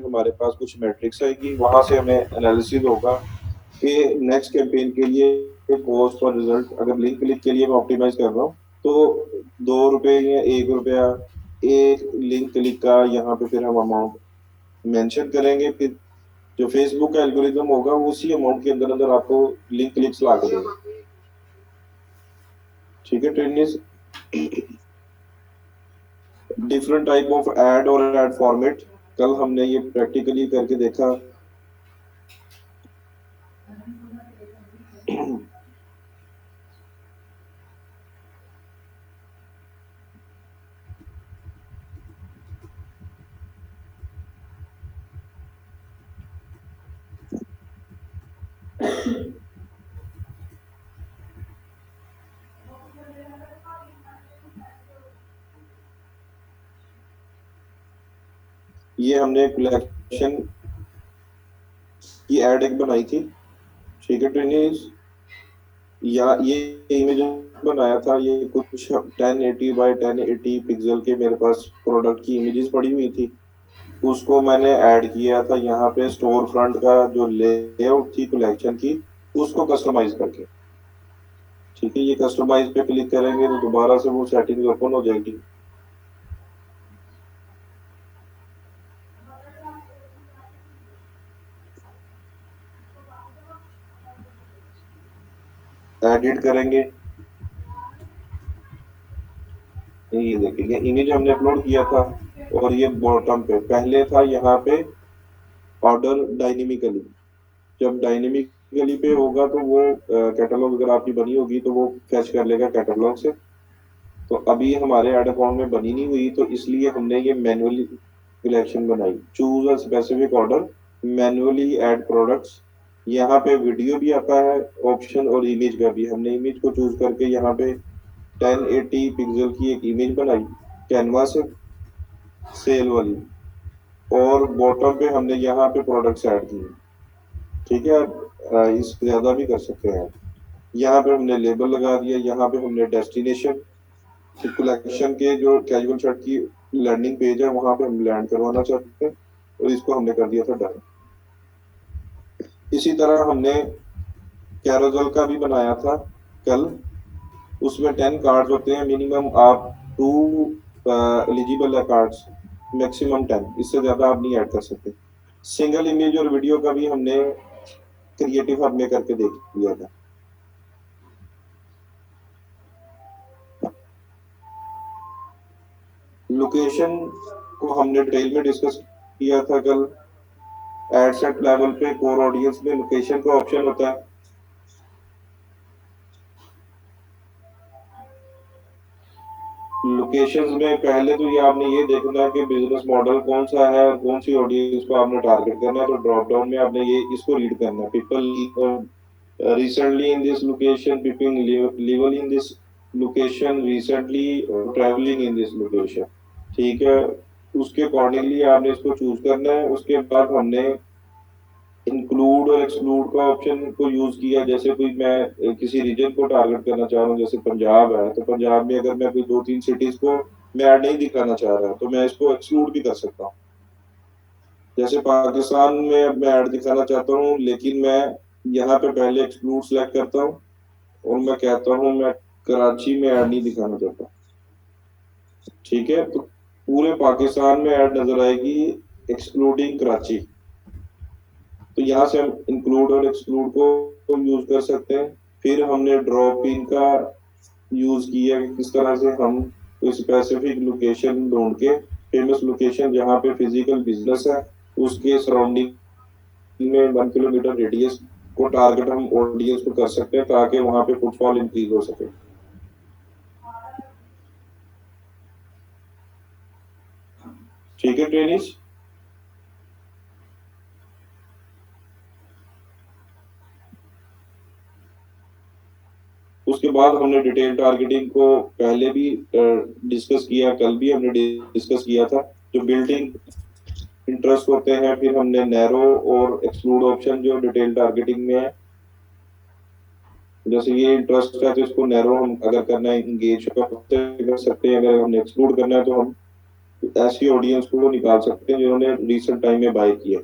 हमारे पास कुछ मैट्रिक्स आएगी, वहां से हमें एनालिसिस होगा कि नेक्स्ट कैंपेन के लिए कॉस्ट और रिजल्ट, अगर लिंक क्लिक के लिए मैं ऑप्टिमाइज कर रहा हूँ तो 2 रुपए या 1 रुपया एक लिंक क्लिक का यहाँ पे फिर हम अमाउंट मेंशन करेंगे। फिर जो फेसबुक का एल्गोरिदम होगा वो उसी अमाउंट के अंदर अंदर आपको लिंक क्लिक्स ला के देगा। ठीक है trainees. Different type of ad और एड फॉर्मेट, कल हमने ये प्रैक्टिकली करके देखा। ये हमने कलेक्शन की एड एक बनाई थी। ठीक है ट्रेनिस। या ये इमेज बनाया था, ये कुछ 1080 बाय 1080 पिक्सल के मेरे पास प्रोडक्ट की इमेजेस पड़ी हुई थी, उसको मैंने ऐड किया था यहाँ पे स्टोर फ्रंट का जो लेआउट थी कलेक्शन की, उसको कस्टमाइज करके। ठीक है, ये कस्टमाइज पे क्लिक करेंगे तो दोबारा से वो सेटिंग ओपन हो जाएगी। एडिट करेंगे, ये देखिए इमेज हमने अपलोड किया था और ये बॉटम पे पहले था यहाँ पे ऑर्डर डायनेमिकली। जब डायनेमिकली पे होगा तो वो कैटलॉग अगर आपकी बनी होगी तो वो फैच कर लेगा कैटलॉग से। तो अभी हमारे ऐड अकाउंट में बनी नहीं हुई, तो इसलिए हमने ये मैनुअली सिलेक्शन बनाई, choose a specific order, manually add products. यहाँ पे वीडियो भी आता है ऑप्शन और इमेज का भी। हमने इमेज को चूज करके यहाँ पे 1080 पिक्सल की एक इमेज बनाई कैनवा से, सेल वाली, और बॉटम पे हमने यहाँ पे प्रोडक्ट्स ऐड किए। ठीक है, आप इससे ज्यादा भी कर सकते हैं। यहाँ पे हमने लेबल लगा दिया, यहाँ पे हमने डेस्टिनेशन, कलेक्शन के जो कैजुअल शर्ट की लैंडिंग पेज है वहां पे हम लैंड करवाना चाहते हैं और इसको हमने कर दिया था डन। इसी तरह हमने कैरोजल का भी बनाया था कल। उसमें 10 कार्ड्स होते हैं मिनिमम, आप 2 एलिजिबल है कार्ड्स, मैक्सिमम 10, इससे ज्यादा आप नहीं ऐड कर सकते। सिंगल इमेज और वीडियो का भी हमने क्रिएटिव हब में करके देख लिया था। लोकेशन को हमने डिटेल में डिस्कस किया था कल। एड सेट लेवल पे कोर ऑडियंस में लोकेशन का ऑप्शन होता है। लोकेशंस में पहले तो ये आपने ये देखना है कि बिजनेस मॉडल कौन सा है और कौन सी ऑडियंस को आपने टारगेट करना है। तो ड्रॉप डाउन में आपने ये इसको रीड करना है, people recently in this location, people live in this location recently, travelling in this location. ठीक है, उसके अकॉर्डिंगली आपने इसको चूज करना है। उसके बाद हमने इंक्लूड और एक्सक्लूड का ऑप्शन को यूज किया। जैसे कोई मैं किसी रीजन को टारगेट करना चाह रहा हूँ, जैसे पंजाब है, तो पंजाब में अगर मैं कोई 2-3 सिटीज को मैं ऐड नहीं दिखाना चाह रहा तो मैं इसको एक्सक्लूड भी कर सकता हूँ। जैसे पाकिस्तान में अब मैं ऐड दिखाना चाहता हूँ, लेकिन मैं यहाँ पे पहले एक्सक्लूड सेलेक्ट करता हूँ और मैं कहता हूँ मैं कराची में ऐड नहीं दिखाना चाहता। ठीक है, तो पूरे पाकिस्तान में ऐड नजर आएगी एक्सक्लूडिंग कराची। तो यहाँ से हम इंक्लूड और एक्सक्लूड को यूज कर सकते हैं। फिर हमने ड्रॉप इन का यूज किया कि किस तरह से हम कोई स्पेसिफिक लोकेशन ढूंढ के, फेमस लोकेशन जहाँ पे फिजिकल बिजनेस है, उसके सराउंडिंग में 1 किलोमीटर रेडियस को टारगेट हम ऑडियंस को कर सकते हैं ताकि वहां पे फुटफॉल इंक्रीज हो सके। ठीक है ट्रेनिस। उसके बाद हमने डिटेल टारगेटिंग को पहले भी डिस्कस किया, कल भी हमने डिस्कस किया था, जो बिल्डिंग इंटरेस्ट होते हैं। फिर हमने नैरो और एक्सक्लूड ऑप्शन जो डिटेल टारगेटिंग में है, जैसे ये इंटरेस्ट है तो इसको नैरो हम अगर करना है, इंगेज कर सकते हैं। अगर हमने एक्सक्लूड करना है तो हम ऐसी ऑडियंस को निकाल सकते हैं जिन्होंने रिसेंट टाइम में बाय किया।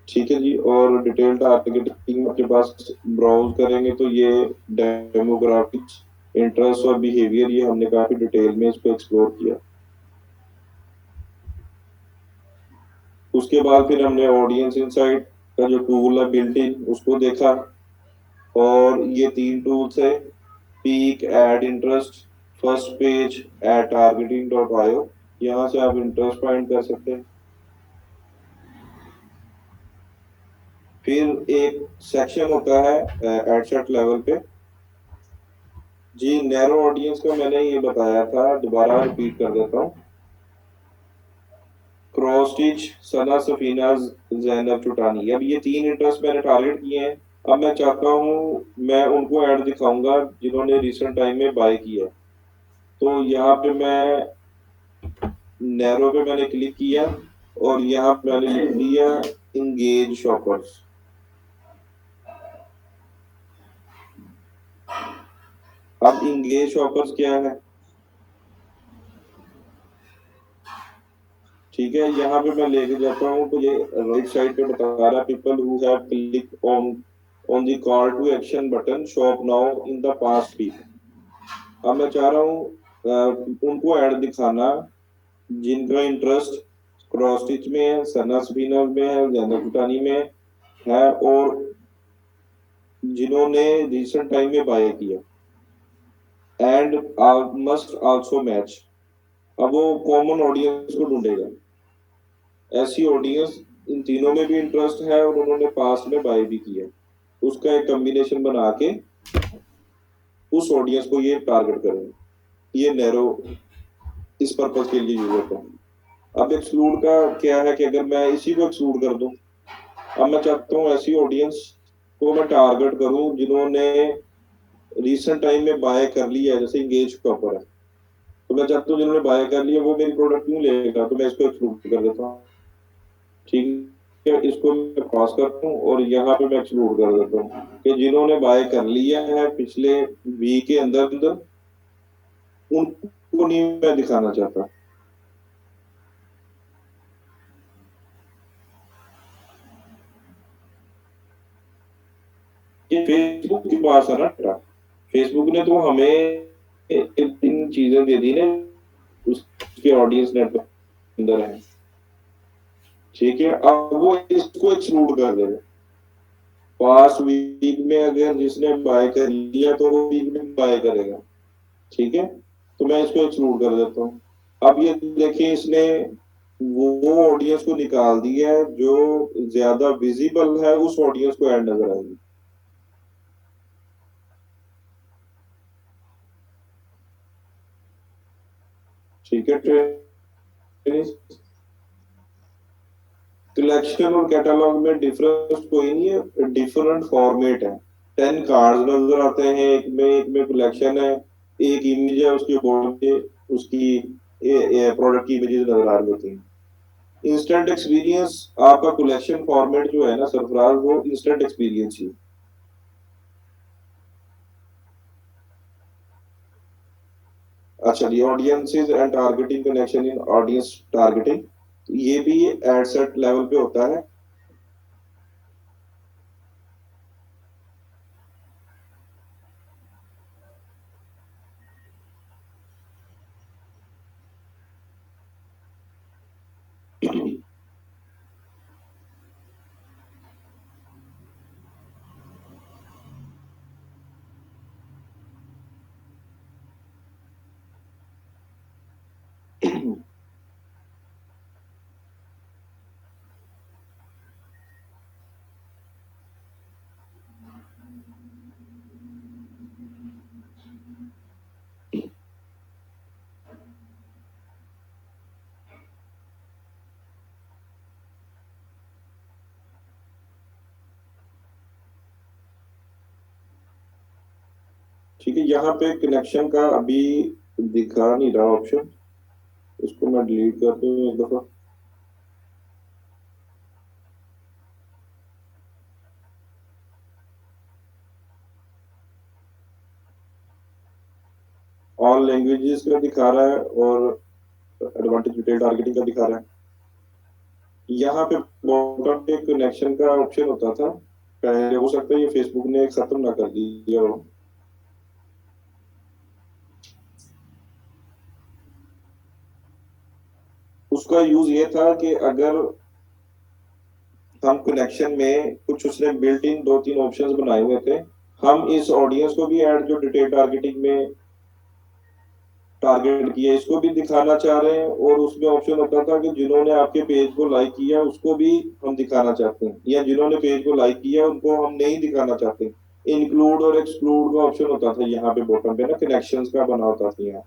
ठीक है जी। और डिटेल टारगेटिंग आपके पास ब्राउज करेंगे तो ये डेमोग्राफिक्स, इंटरेस्ट और बिहेवियर, ये हमने काफी डिटेल में इसको एक्सप्लोर किया। उसके बाद फिर हमने ऑडियंस इनसाइट का जो टूल है बिल्ट इन, उसको देखा। और ये तीन टूल्स है, peek, ad interest, first page, ad targeting dot IO. यहाँ से आप इंटरेस्ट फाइंड कर सकते हैं। फिर एक सेक्शन होता है एडसेट लेवल पे। जी, नैरो ऑडियंस का मैंने ये बताया था, दोबारा रिपीट कर देता हूँ। क्रॉस स्टिच, सना, सफीना, जैनब चुटानी, अब ये तीन इंटरेस्ट मैंने टारगेट किए हैं। अब मैं चाहता हूँ मैं उनको ऐड दिखाऊंगा जिन्होंने रिसेंट टाइम में बाय किया है। तो यहाँ पे मैं नैरो पे मैंने क्लिक किया और यहाँ पे मैंने लिख दिया इंगेज शॉपर्स। अब इंगेज शॉपर्स क्या है? ठीक है, यहाँ पे मैं लेके जाता हूँ तो ये राइट साइड पे बता रहा है people who have click on the call to action button shop now in the past week. अब मैं चाह रहा हूँ उनको ऐड दिखाना जिनका इंटरेस्ट क्रॉस स्टिच में है, सना स्पिनर में है, जैनब भूटानी में है, और जिन्होंने रिसेंट टाइम में बाय किया। And must also match. अब वो कॉमन ऑडियंस को ढूंढेगा, ऐसी ऑडियंस इन तीनों में भी इंटरेस्ट है और उन्होंने पास्ट में बाय भी किया, उसका एक कॉम्बिनेशन बना के उस ऑडियंस को ये टारगेट करेंगे। ये नैरो इस पर्पज के लिए यूज होता है। अब एक्सक्लूड का क्या है कि अगर मैं इसी को एक्सक्लूड कर दूं, अब मैं चाहता हूँ ऐसी ऑडियंस को मैं टारगेट करूं जिन्होंने रिसेंट टाइम में बाय कर लिया है, जैसे इंगेज के ऊपर है। तो मैं चाहता हूँ जिन्होंने बाय कर लिया वो मेरी प्रोडक्ट क्यों लेगा, तो मैं इसको एक्सक्लूड कर देता हूँ। ठीक है, इसको मैं क्रॉस करता हूँ और यहाँ पे मैं एक्सक्लूड कर देता हूँ कि जिन्होंने बाय कर लिया है पिछले वीक के अंदर अंदर, उनको नहीं मैं दिखाना चाहता। ये फेसबुक की बात है ना, फेसबुक ने तो हमें इन चीजें दे दी ना, उसके ऑडियंस नेटवर्क अंदर है। ठीक है, अब वो इसको एक्सक्लूड कर देगा। पास्ट वीक में अगर जिसने बाय कर लिया तो वो वीक में बाय करेगा। ठीक है, तो मैं इसको एक्सक्लूड कर देता हूँ। अब ये देखिए, इसने वो ऑडियंस को निकाल दिया है जो ज्यादा विजिबल है, उस ऑडियंस को ऐड नजर आएगी। ठीक है, कलेक्शन और कैटलॉग में डिफरेंस कोई नहीं है, डिफरेंट फॉर्मेट है। 10 कार्ड नजर आते हैं, एक में कलेक्शन है, एक इमेज है उसके बोर्ड पे, उसकी प्रोडक्ट की इमेजेस नजर आ रही होती हैं। इंस्टेंट एक्सपीरियंस, आपका कलेक्शन फॉर्मेट जो है ना सरफराज, वो इंस्टेंट एक्सपीरियंस ही। अच्छा जी, audiences and targeting, connection in audience targeting, ये भी एड सेट लेवल पे होता है। ठीक है, यहाँ पे कनेक्शन का अभी दिखा नहीं रहा ऑप्शन, इसको मैं डिलीट कर दूं एक दफा। ऑल लैंग्वेजेस का दिखा रहा है और एडवांटेज डिटेल टारगेटिंग का दिखा रहा है। यहाँ पे बॉटम पे कनेक्शन का ऑप्शन होता था पहले, हो सकता है ये फेसबुक ने खत्म ना कर दिया हो। उसका यूज ये था कि अगर हम कनेक्शन में कुछ उसने बिल्ट इन दो तीन ऑप्शंस बनाए हुए थे, हम इस ऑडियंस को भी ऐड जो डिटेल टारगेटिंग में टारगेट किया इसको भी दिखाना चाह रहे हैं, और उसमें ऑप्शन होता था कि जिन्होंने आपके पेज को लाइक किया उसको भी हम दिखाना चाहते हैं, या जिन्होंने पेज को लाइक किया उनको हम नहीं दिखाना चाहते। इंक्लूड और एक्सक्लूड का ऑप्शन होता था यहाँ पे बॉटम पे ना, कनेक्शंस का बना होता था यहाँ।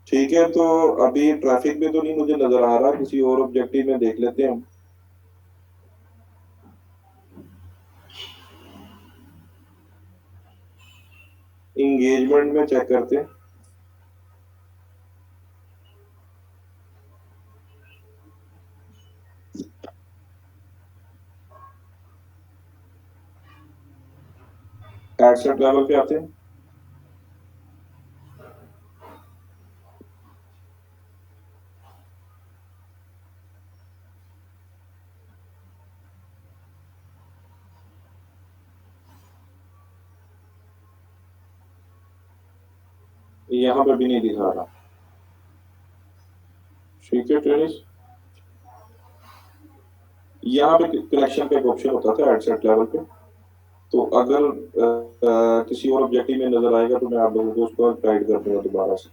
ठीक है, तो अभी ट्रैफिक में तो नहीं मुझे नजर आ रहा, किसी और ऑब्जेक्टिव में देख लेते हैं हम। इंगेजमेंट में चेक करते हैं। एडसेट लेवल पे आते हैं। यहाँ पे भी नहीं दिखा रहा। ठीक है टेनिस, यहाँ पे कनेक्शन का एक ऑप्शन होता था एडसेट लेवल पे, तो अगर किसी और ऑब्जेक्टिव में नजर आएगा तो मैं आप लोगों को उसको गाइड कर दूंगा दोबारा से।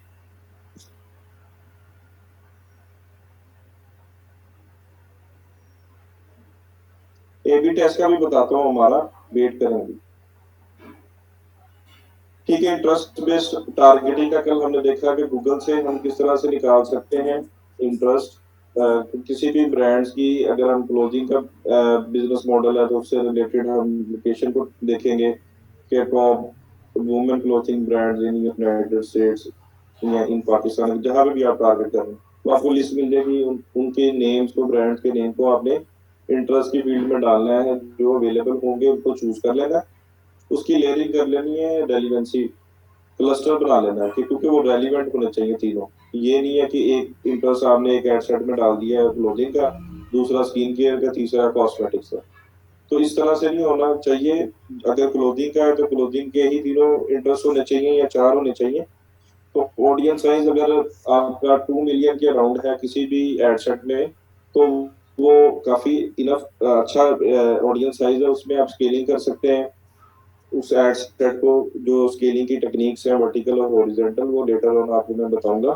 एबी टेस्ट का भी बताता हूँ हमारा, वेट करेंगे। ठीक है, इंटरेस्ट बेस्ड टारगेटिंग का कल हमने देखा कि गूगल से हम किस तरह से निकाल सकते हैं इंटरेस्ट। किसी भी ब्रांड्स की अगर हम क्लोथिंग का बिजनेस मॉडल है तो उससे रिलेटेड हम लोकेशन को देखेंगे कि top women clothing brands in United states या इन पाकिस्तान, जहां पे भी आप टारगेट करें तो आपको लिस्ट मिल जाएगी। उनके नेम्स को, ब्रांड्स के नेम को आपने इंटरेस्ट की फील्ड में डालना है, जो अवेलेबल होंगे उनको चूज कर लेना है, उसकी लेयरिंग कर लेनी है, रेलिवेंसी क्लस्टर बना लेना है कि क्योंकि वो रेलिवेंट होने चाहिए तीनों। ये नहीं है कि एक इंटरेस्ट आपने एक एड सेट में डाल दिया है क्लोथिंग का, दूसरा स्किन केयर का, तीसरा कॉस्मेटिक्स का, तो इस तरह से नहीं होना चाहिए। अगर क्लोथिंग का है तो क्लोथिंग के ही तीनों इंटरेस्ट होने चाहिए या चार होने चाहिए। तो ऑडियंस साइज अगर आपका 2 मिलियन के अराउंड है किसी भी एड सेट में, तो वो काफी इनफ अच्छा ऑडियंस साइज है, उसमें आप स्केलिंग कर सकते हैं उस एड सेट को। जो स्केलिंग की टेक्निक्स हैं वर्टिकल और हॉरिजॉन्टल, वो लेटर ऑन आपको मैं बताऊंगा।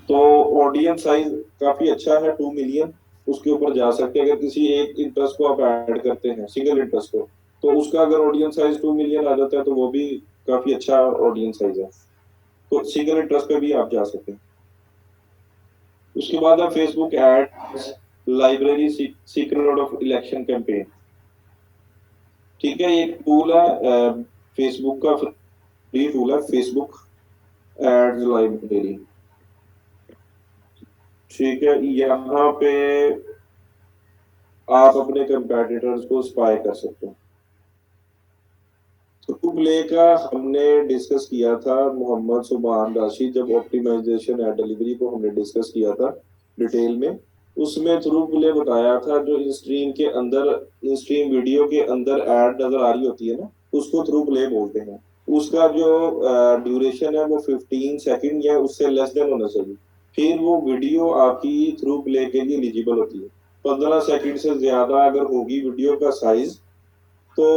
तो ऑडियंस साइज काफी अच्छा है, 2 मिलियन, उसके ऊपर जा सकते हैं। अगर किसी एक इंटरेस्ट को आप ऐड करते हैं, सिंगल इंटरेस्ट को, तो उसका अगर ऑडियंस साइज 2 मिलियन आ जाता है तो वो भी काफी अच्छा ऑडियंस साइज है, तो सिंगल इंटरेस्ट पे भी आप जा सकते हैं। उसके बाद है Facebook ads library secret of election campaign. ठीक है, एक टूल है फेसबुक का, फ्री टूल है फेसबुक एड्स लाइब्रेरी। ठीक है, यहाँ पे आप अपने कंपेटिटर्स को स्पाई कर सकते हैं। तो प्ले का हमने डिस्कस किया था मोहम्मद सुबहान राशि, जब ऑप्टिमाइजेशन एड डिलीवरी को हमने डिस्कस किया था डिटेल में, उसमें थ्रू प्ले बताया था जो इन स्ट्रीम के अंदर, इन स्ट्रीम वीडियो के अंदर एड नजर आ रही होती है ना, उसको थ्रू प्ले बोलते हैं। उसका जो ड्यूरेशन है वो 15 सेकंड या उससे लेस देन होना चाहिए, फिर वो वीडियो आपकी थ्रू प्ले के लिए एलिजिबल होती है। 15 सेकंड से ज्यादा अगर होगी वीडियो का साइज तो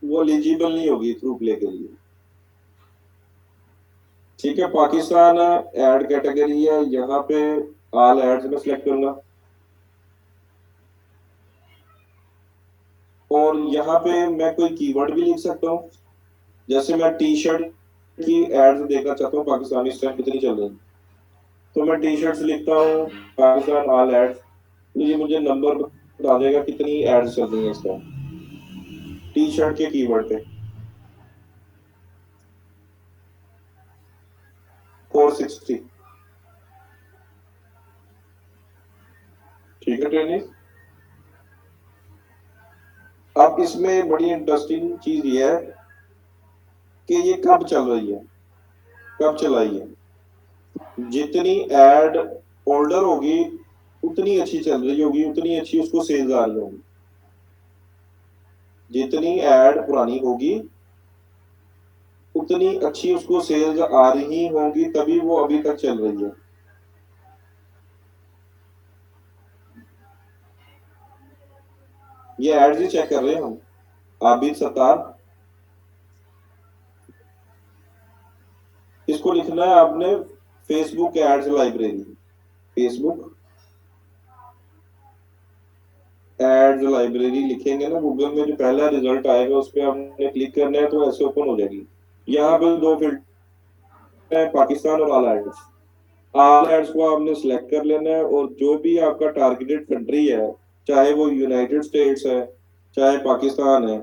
वो एलिजिबल नहीं होगी थ्रू प्ले के लिए। ठीक है, पाकिस्तान एड कैटेगरी है, यहाँ पे ऑल एड्स में सिलेक्ट करूंगा, और यहाँ पे मैं कोई कीवर्ड भी लिख सकता हूँ। जैसे मैं टी शर्ट की एड्स देखना चाहता हूँ, पाकिस्तानी इस टाइम कितनी चल रही है, तो मैं टी शर्ट्स लिखता हूँ पाकिस्तान ऑल एड्स, तो ये मुझे नंबर बता देगा कितनी एड्स चल रही है इस टाइम टी शर्ट के कीवर्ड पे। 460। ठीक है ट्रेनिंग। अब इसमें बड़ी इंटरेस्टिंग चीज ये है कि ये कब चल रही है, कब चलाई है। जितनी एड ओल्डर होगी उतनी अच्छी चल रही होगी, उतनी अच्छी उसको सेल्स आ रही होगी। जितनी एड पुरानी होगी उतनी अच्छी उसको सेल्स आ रही होंगी, तभी वो अभी तक चल रही है। ये एड्स ही चेक कर रहे हैं हम। आबिद सत्तार, इसको लिखना है आपने Facebook ads library. Facebook ads library लिखेंगे ना गूगल में, जो पहला रिजल्ट आएगा उस पर आपने क्लिक करना है, तो ऐसे ओपन हो जाएगी। यहाँ पे दो फिल्टर है, पाकिस्तान और ऑल एड्स। ऑल एड्स को आपने सिलेक्ट कर लेना है, और जो भी आपका टारगेटेड कंट्री है, चाहे वो यूनाइटेड स्टेट्स है चाहे पाकिस्तान है,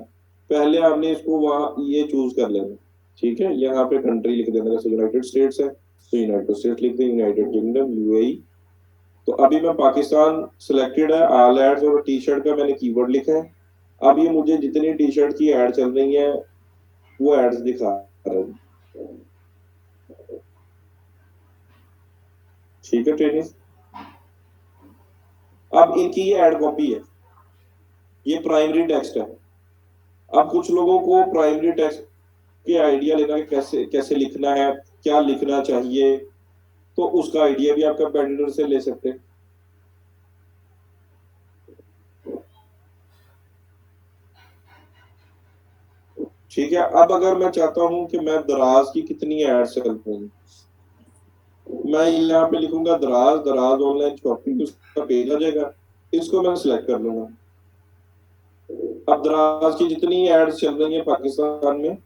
पहले आपने इसको वहाँ ये चूज कर लेना। ठीक है, यहाँ पे कंट्री लिख देना, जैसे यूनाइटेड स्टेट्स है तो यूनाइटेड स्टेट्स लिख दें, यूनाइटेड किंगडम, यूएई। तो अभी मैं पाकिस्तान सिलेक्टेड है, ऑल एड्स और टी शर्ट का मैंने कीवर्ड लिखा है। अब ये मुझे जितनी टी शर्ट की एड चल रही है वो एड्स दिखा रहे हैं। ठीक है ट्रेनिंग। अब इनकी ये एड कॉपी है, ये प्राइमरी टेक्स्ट है। अब कुछ लोगों को प्राइमरी टेक्स्ट के आइडिया लेना कि कैसे कैसे लिखना है, क्या लिखना चाहिए, तो उसका आइडिया भी आप कंपेटिटर से ले सकते हैं। ठीक है, अब अगर मैं चाहता हूं कि मैं दराज की कितनी एड चल रही, मैं यहाँ पे लिखूंगा दराज, दराज ऑनलाइन शॉपिंग, उसका पेज आ जाएगा। इसको मैं सिलेक्ट कर लूंगा। अब दराज की जितनी एड्स चल रही है पाकिस्तान में,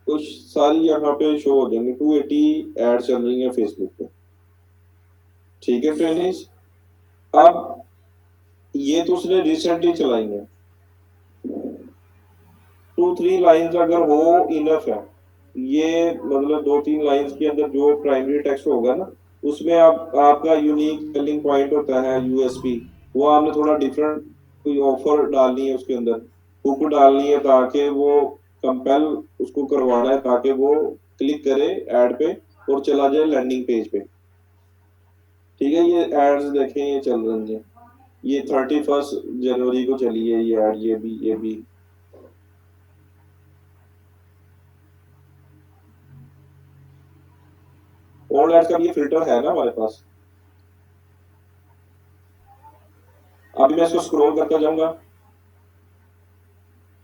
कुछ सारी यहाँ पे शो हो जाएंगे। 280 एड चल रही है फेसबुक पे। ठीक है फ्रेंड्स। अब ये तो उसने रिसेंटली चलाई है, 2-3 लाइंस अगर हो इनफ है। ये मतलब 2-3 लाइंस के अंदर जो प्राइमरी टेक्स्ट होगा ना, उसमें आप आपका यूनिक सेलिंग पॉइंट होता है, यूएसपी, वो आपने थोड़ा डिफरेंट कोई ऑफर डालनी है उसके अंदर, हुक डालनी है, ताकि वो कंपेल उसको करवाना है, ताकि वो क्लिक करे एड पे और चला जाए लैंडिंग पेज पे। ठीक है, ये एड्स देखें ये चल रही है, ये 31 जनवरी को चली है ये एड, ये भी। ऑल एड्स का भी ये फिल्टर है ना हमारे पास। अभी मैं इसको स्क्रॉल करता जाऊंगा।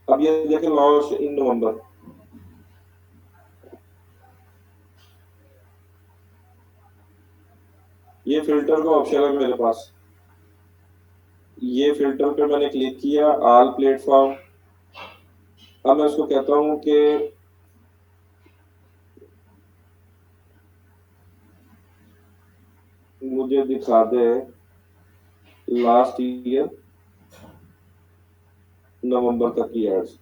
अब ये देखें, लॉन्च इन नवंबर। ये फिल्टर का ऑप्शन है मेरे पास। ये फिल्टर पे मैंने क्लिक किया, ऑल प्लेटफॉर्म। अब मैं उसको कहता हूँ कि मुझे दिखा दे लास्ट ईयर नवंबर तक की एड्स।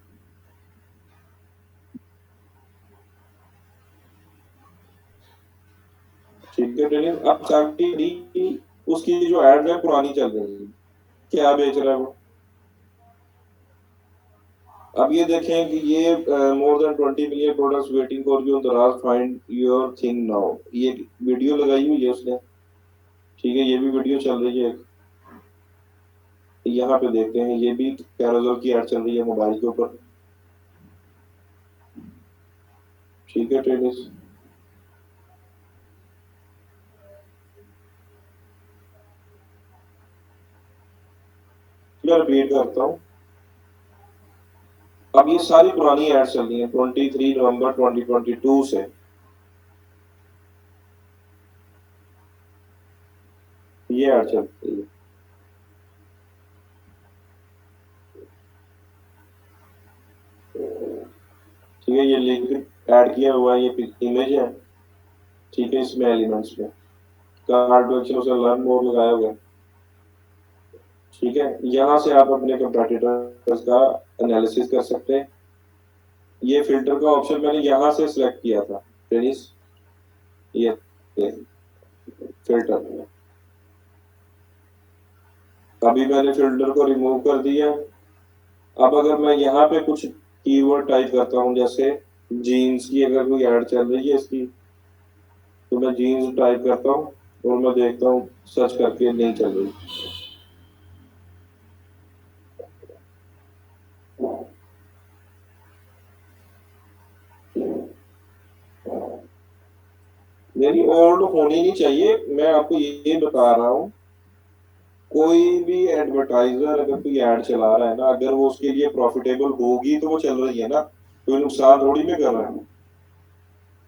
ठीक है ट्रेनिंग। अब चार्टी उसकी जो एड है पुरानी चल रही है, क्या बेच रहा है वो। अब ये देखें कि ये more than 20 million products waiting for you दराज, फाइंड योर थिंग नाउ, ये वीडियो लगाई हुई है उसने। ठीक है, ये भी वीडियो चल रही है। यहाँ पे देखते हैं, ये भी कैरोजल की एड चल रही है मोबाइल के ऊपर। ठीक है ट्रेनिंग। मैं रिपीट करता हूँ। अब ये सारी पुरानी एड चल रही है 23 नवंबर 2022 से। ये एड चल रही है। ठीक है, ये लिंक ऐड किया हुआ है, ये इमेज है। ठीक है, इसमें एलिमेंट्स में कार्ड एक्शन से लर्न मोर लगाया हुआ है। ठीक है, यहाँ से आप अपने कंपेटिटर्स का एनालिसिस कर सकते हैं। ये फिल्टर का ऑप्शन मैंने यहाँ से सिलेक्ट किया था टेनिस। ये फिल्टर, अभी मैंने फिल्टर को रिमूव कर दिया। अब अगर मैं यहाँ पे कुछ कीवर्ड टाइप करता हूँ, जैसे जीन्स की अगर कोई ऐड चल रही है इसकी, तो मैं जीन्स टाइप करता हूँ और मैं देखता हूँ सर्च करके नहीं चल रही। मेरी ओल्ड होनी नहीं चाहिए, मैं आपको ये बता रहा हूँ। कोई भी एडवर्टाइजर अगर कोई ऐड चला रहा है ना, अगर वो उसके लिए प्रॉफिटेबल होगी तो वो चल रही है ना, कोई नुकसान थोड़ी में कर रहा है।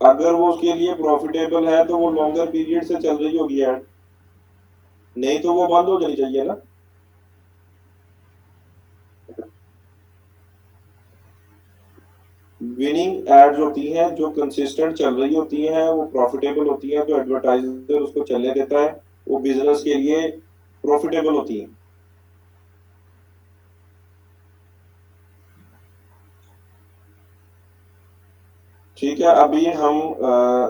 अगर वो उसके लिए प्रॉफिटेबल है तो वो लॉन्गर पीरियड से चल रही होगी ऐड, नहीं तो वो बंद हो जानी चाहिए ना। विनिंग एड्स होती हैं जो कंसिस्टेंट चल रही होती हैं, वो प्रॉफिटेबल होती हैं, तो एडवर्टाइजर उसको चलने देता है, वो बिजनेस के लिए प्रॉफिटेबल होती हैं। ठीक है, अभी हम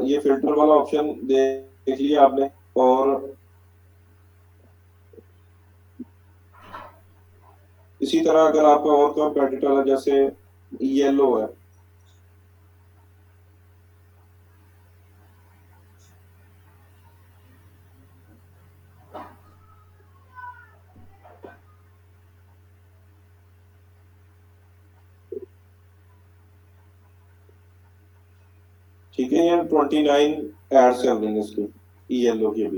ये फिल्टर वाला ऑप्शन देख लिया आपने। और इसी तरह अगर आपका और कंपेटिटर है, जैसे येलो है। ठीक है, ये 29 एड्स चल रही है इसकी येलो की भी।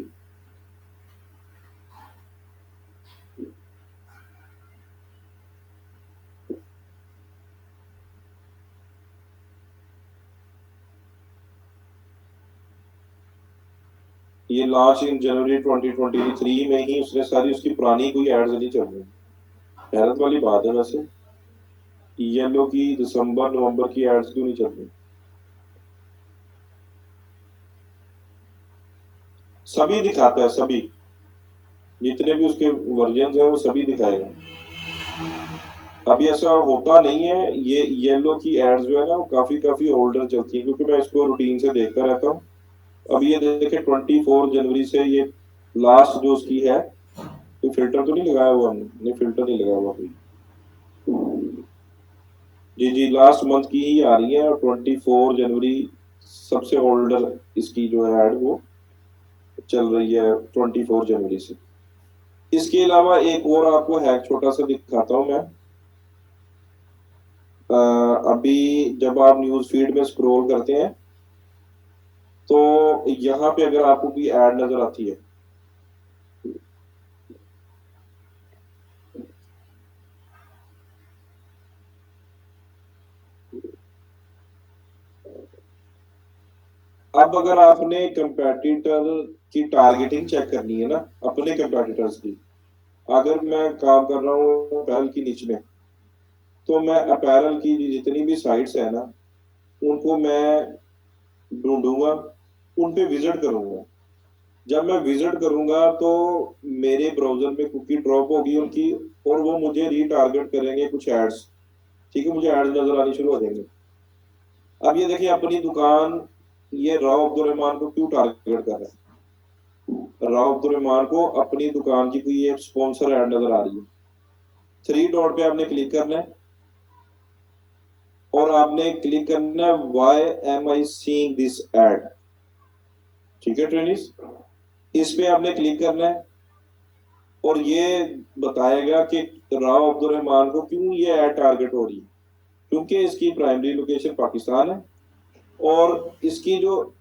ये लॉन्च इन जनवरी 2023 में ही उसने सारी उसकी पुरानी कोई एड्स नहीं चल रही। हैरत वाली बात है वैसे, येलो की दिसंबर नवंबर की एड्स क्यों नहीं चल रही। सभी दिखाता है, सभी जितने भी उसके वर्जन है वो सभी दिखाएगा। अभी ऐसा होता नहीं है, ये येलो की एड्स जो है ना वो काफी काफी ओल्डर चलती है, क्योंकि मैं इसको रूटीन से देखता रहता हूँ। अब ये देखे 24 जनवरी से ये लास्ट जो उसकी है, तो फिल्टर तो नहीं लगाया हुआ हमने, नहीं फिल्टर नहीं लगाया हुआ कोई। जी जी, लास्ट मंथ की ही आ रही है, और 24 जनवरी सबसे ओल्डर इसकी जो है एड वो चल रही है 24 जनवरी से। इसके अलावा एक और आपको हैक छोटा सा दिखाता हूँ मैं। अभी जब आप न्यूज फीड में स्क्रॉल करते हैं, तो यहाँ पे अगर आपको कोई ऐड नजर आती है, अब अगर आपने कंपेटिटर की टारगेटिंग चेक करनी है ना, अपने कंपेटिटर्स की, अगर मैं काम कर रहा हूँ अपैरल की निच में, तो मैं अपैरल की जितनी भी साइट्स है ना, उनको मैं ढूंढूंगा, उन पे विजिट करूंगा। जब मैं विजिट करूंगा तो मेरे ब्राउजर में कुकी ड्रॉप होगी उनकी, और वो मुझे रीटारगेट करेंगे कुछ एड्स। ठीक है, मुझे एड्स नजर आनी शुरू हो जाएंगे। अब ये देखिए अपनी दुकान, ये राव अब्दुल रहमान को क्यों टारगेट कर रहा है। राव अब्दुल रहमान को अपनी दुकान की कोई एक स्पॉन्सर एड नजर आ रही है, थ्री डॉट पे आपने क्लिक करना है, और आपने क्लिक करना है why am I seeing this ad. ठीक है ट्रेनिस, इस पे आपने क्लिक करना है, और ये बताएगा कि राव अब्दुल रहमान को क्यों ये एड टारगेट हो रही है। क्योंकि इसकी प्राइमरी लोकेशन पाकिस्तान है, और इसकी जो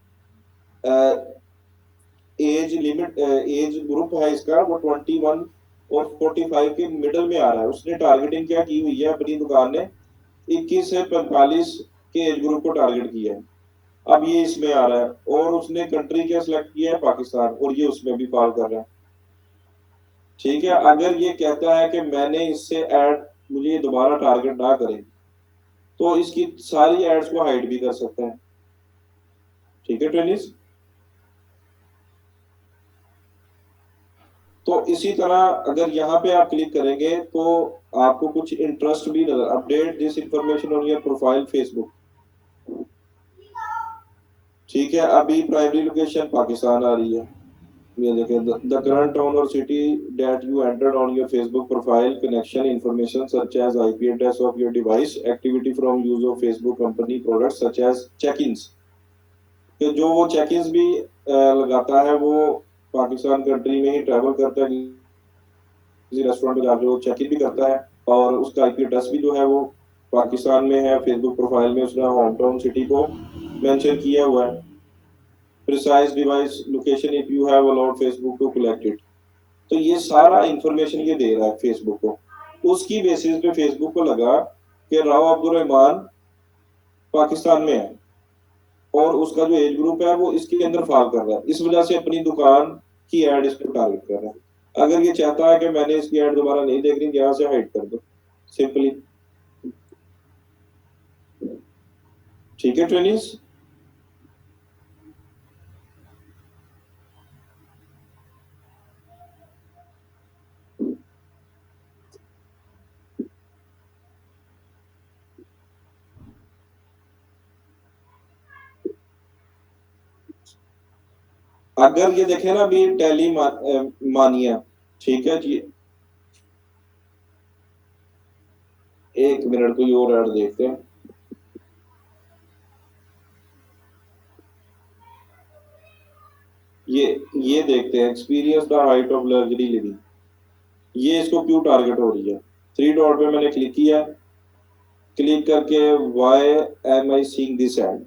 एज लिमिट, एज ग्रुप है इसका, वो 21 और 45 के मिडल में आ रहा है। उसने टारगेटिंग क्या की हुई है अपनी दुकान ने, 21 से 45 के एज ग्रुप को टारगेट किया है। अब ये इसमें आ रहा है, और उसने कंट्री क्या सिलेक्ट किया है, पाकिस्तान, और ये उसमें भी फॉल कर रहा है। ठीक है, अगर ये कहता है कि मैंने इससे ऐड, मुझे ये दोबारा टारगेट ना करें, तो इसकी सारी एड्स को हाइड भी कर सकते हैं। ठीक है ट्रेनिस, तो इसी तरह अगर यहाँ पे आप क्लिक करेंगे तो आपको कुछ इंटरेस्ट भी नजर, update this information on your profile Facebook. ठीक है, अभी प्राइमरी लोकेशन पाकिस्तान आ रही है। ये देखें, द करंट टाउन और city that you entered on your Facebook profile connection information such as IP address of your device, activity from use of Facebook company products such as check-ins. कि जो वो check in भी लगाता है वो Pakistan country में ही travel करता है, किसी रेस्टोरेंट में जाके वो चेक इन भी करता है, और उसका आईपी एड्रेस भी जो है वो पाकिस्तान में है। फेसबुक प्रोफाइल में उसने होम टाउन सिटी को मेंशन किया हुआ है। Precise device location if you have allowed Facebook to collect it. तो ये सारा इंफॉर्मेशन ये दे रहा है फेसबुक को। उसकी बेसिस पे फेसबुक को लगा कि राव अब्दुल रहमान पाकिस्तान में है और उसका जो एज ग्रुप है वो इसके अंदर फॉल कर रहा है, इस वजह से अपनी दुकान की एड इस पर टारगेट कर रहा है। अगर ये चाहता है कि मैंने इसकी एड दोबारा नहीं देखनी, यहाँ से हाइड कर दो सिंपली। ठीक है ट्रेनिंग्स। अगर ये देखे ना अभी टेली मानिया, ठीक है जी, एक मिनट कोई और ऐड देखते हैं। ये ये देखते हैं, experience the height of luxury living. ये इसको क्यों टारगेट हो रही है? थ्री डॉट पे मैंने क्लिक किया, क्लिक करके why am I seeing this ad.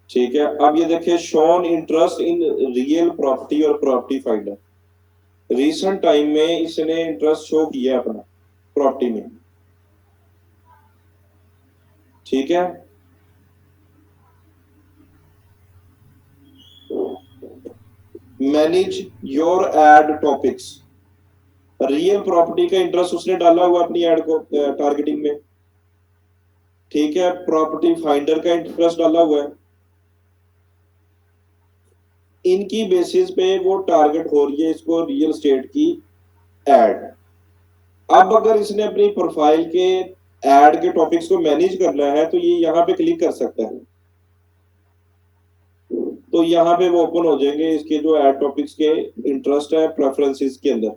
ठीक है, अब ये देखिए shown interest in real property और प्रॉपर्टी फाइंडर। रिसेंट टाइम में इसने इंटरेस्ट शो किया अपना प्रॉपर्टी में। ठीक है, manage your add topics. Real property का इंटरेस्ट उसने डाला हुआ अपनी एड को टारगेटिंग में। ठीक है, प्रॉपर्टी फाइंडर का इंटरेस्ट डाला हुआ है। इनकी बेसिस पे वो टारगेट हो रही है इसको रियल स्टेट की एड। अब अगर इसने अपनी प्रोफाइल के एड के टॉपिक्स को मैनेज करना है तो ये यहाँ पे क्लिक कर सकता है, तो यहाँ पे वो ओपन हो जाएंगे इसके जो एड टॉपिक्स के इंटरेस्ट है प्रेफरेंसेस के अंदर।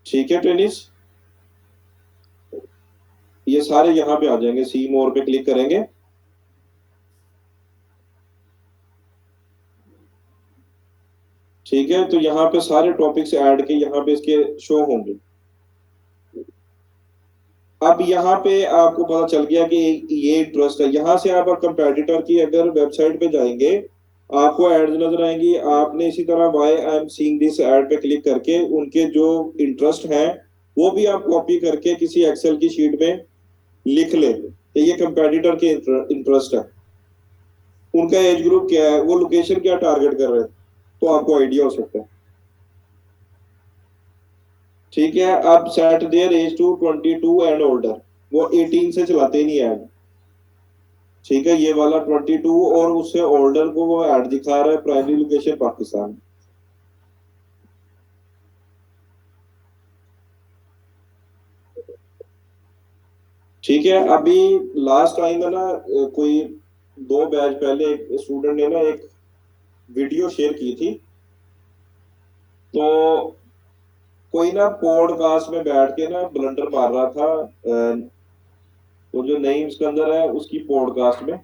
ठीक है टेनिस, ये सारे यहाँ पे आ जाएंगे। सी मोर पे क्लिक करेंगे, ठीक है, तो यहाँ पे सारे टॉपिक्स ऐड के यहाँ पे इसके शो होंगे। अब यहाँ पे आपको पता चल गया कि ये इंटरेस्ट है। यहाँ से आप कंपेटिटर की अगर वेबसाइट पे जाएंगे आपको एड्स नजर आएंगी। आपने इसी तरह why I am seeing this ad पे क्लिक करके उनके जो इंटरेस्ट हैं वो भी आप कॉपी करके किसी एक्सेल की शीट में लिख ले कि ये कंपेटिटर के इंटरेस्ट है, उनका एज ग्रुप क्या है, वो लोकेशन क्या टारगेट कर रहे हैं, तो आपको आइडिया हो सकता है। ठीक है, अब set their age to 22 and older, वो 18 से चलाते नहीं ऐड। ठीक है, ये वाला 22 और उससे ओल्डर को वो ऐड दिखा रहा है, प्राइमरी लोकेशन पाकिस्तान। ठीक है, अभी लास्ट टाइम है ना कोई 2 बैच पहले एक स्टूडेंट ने ना एक वीडियो शेयर की थी। तो कोई ना पॉडकास्ट में बैठ के ना ब्लंडर मार रहा था, तो जो नईम सिकंदर है उसकी पॉडकास्ट में।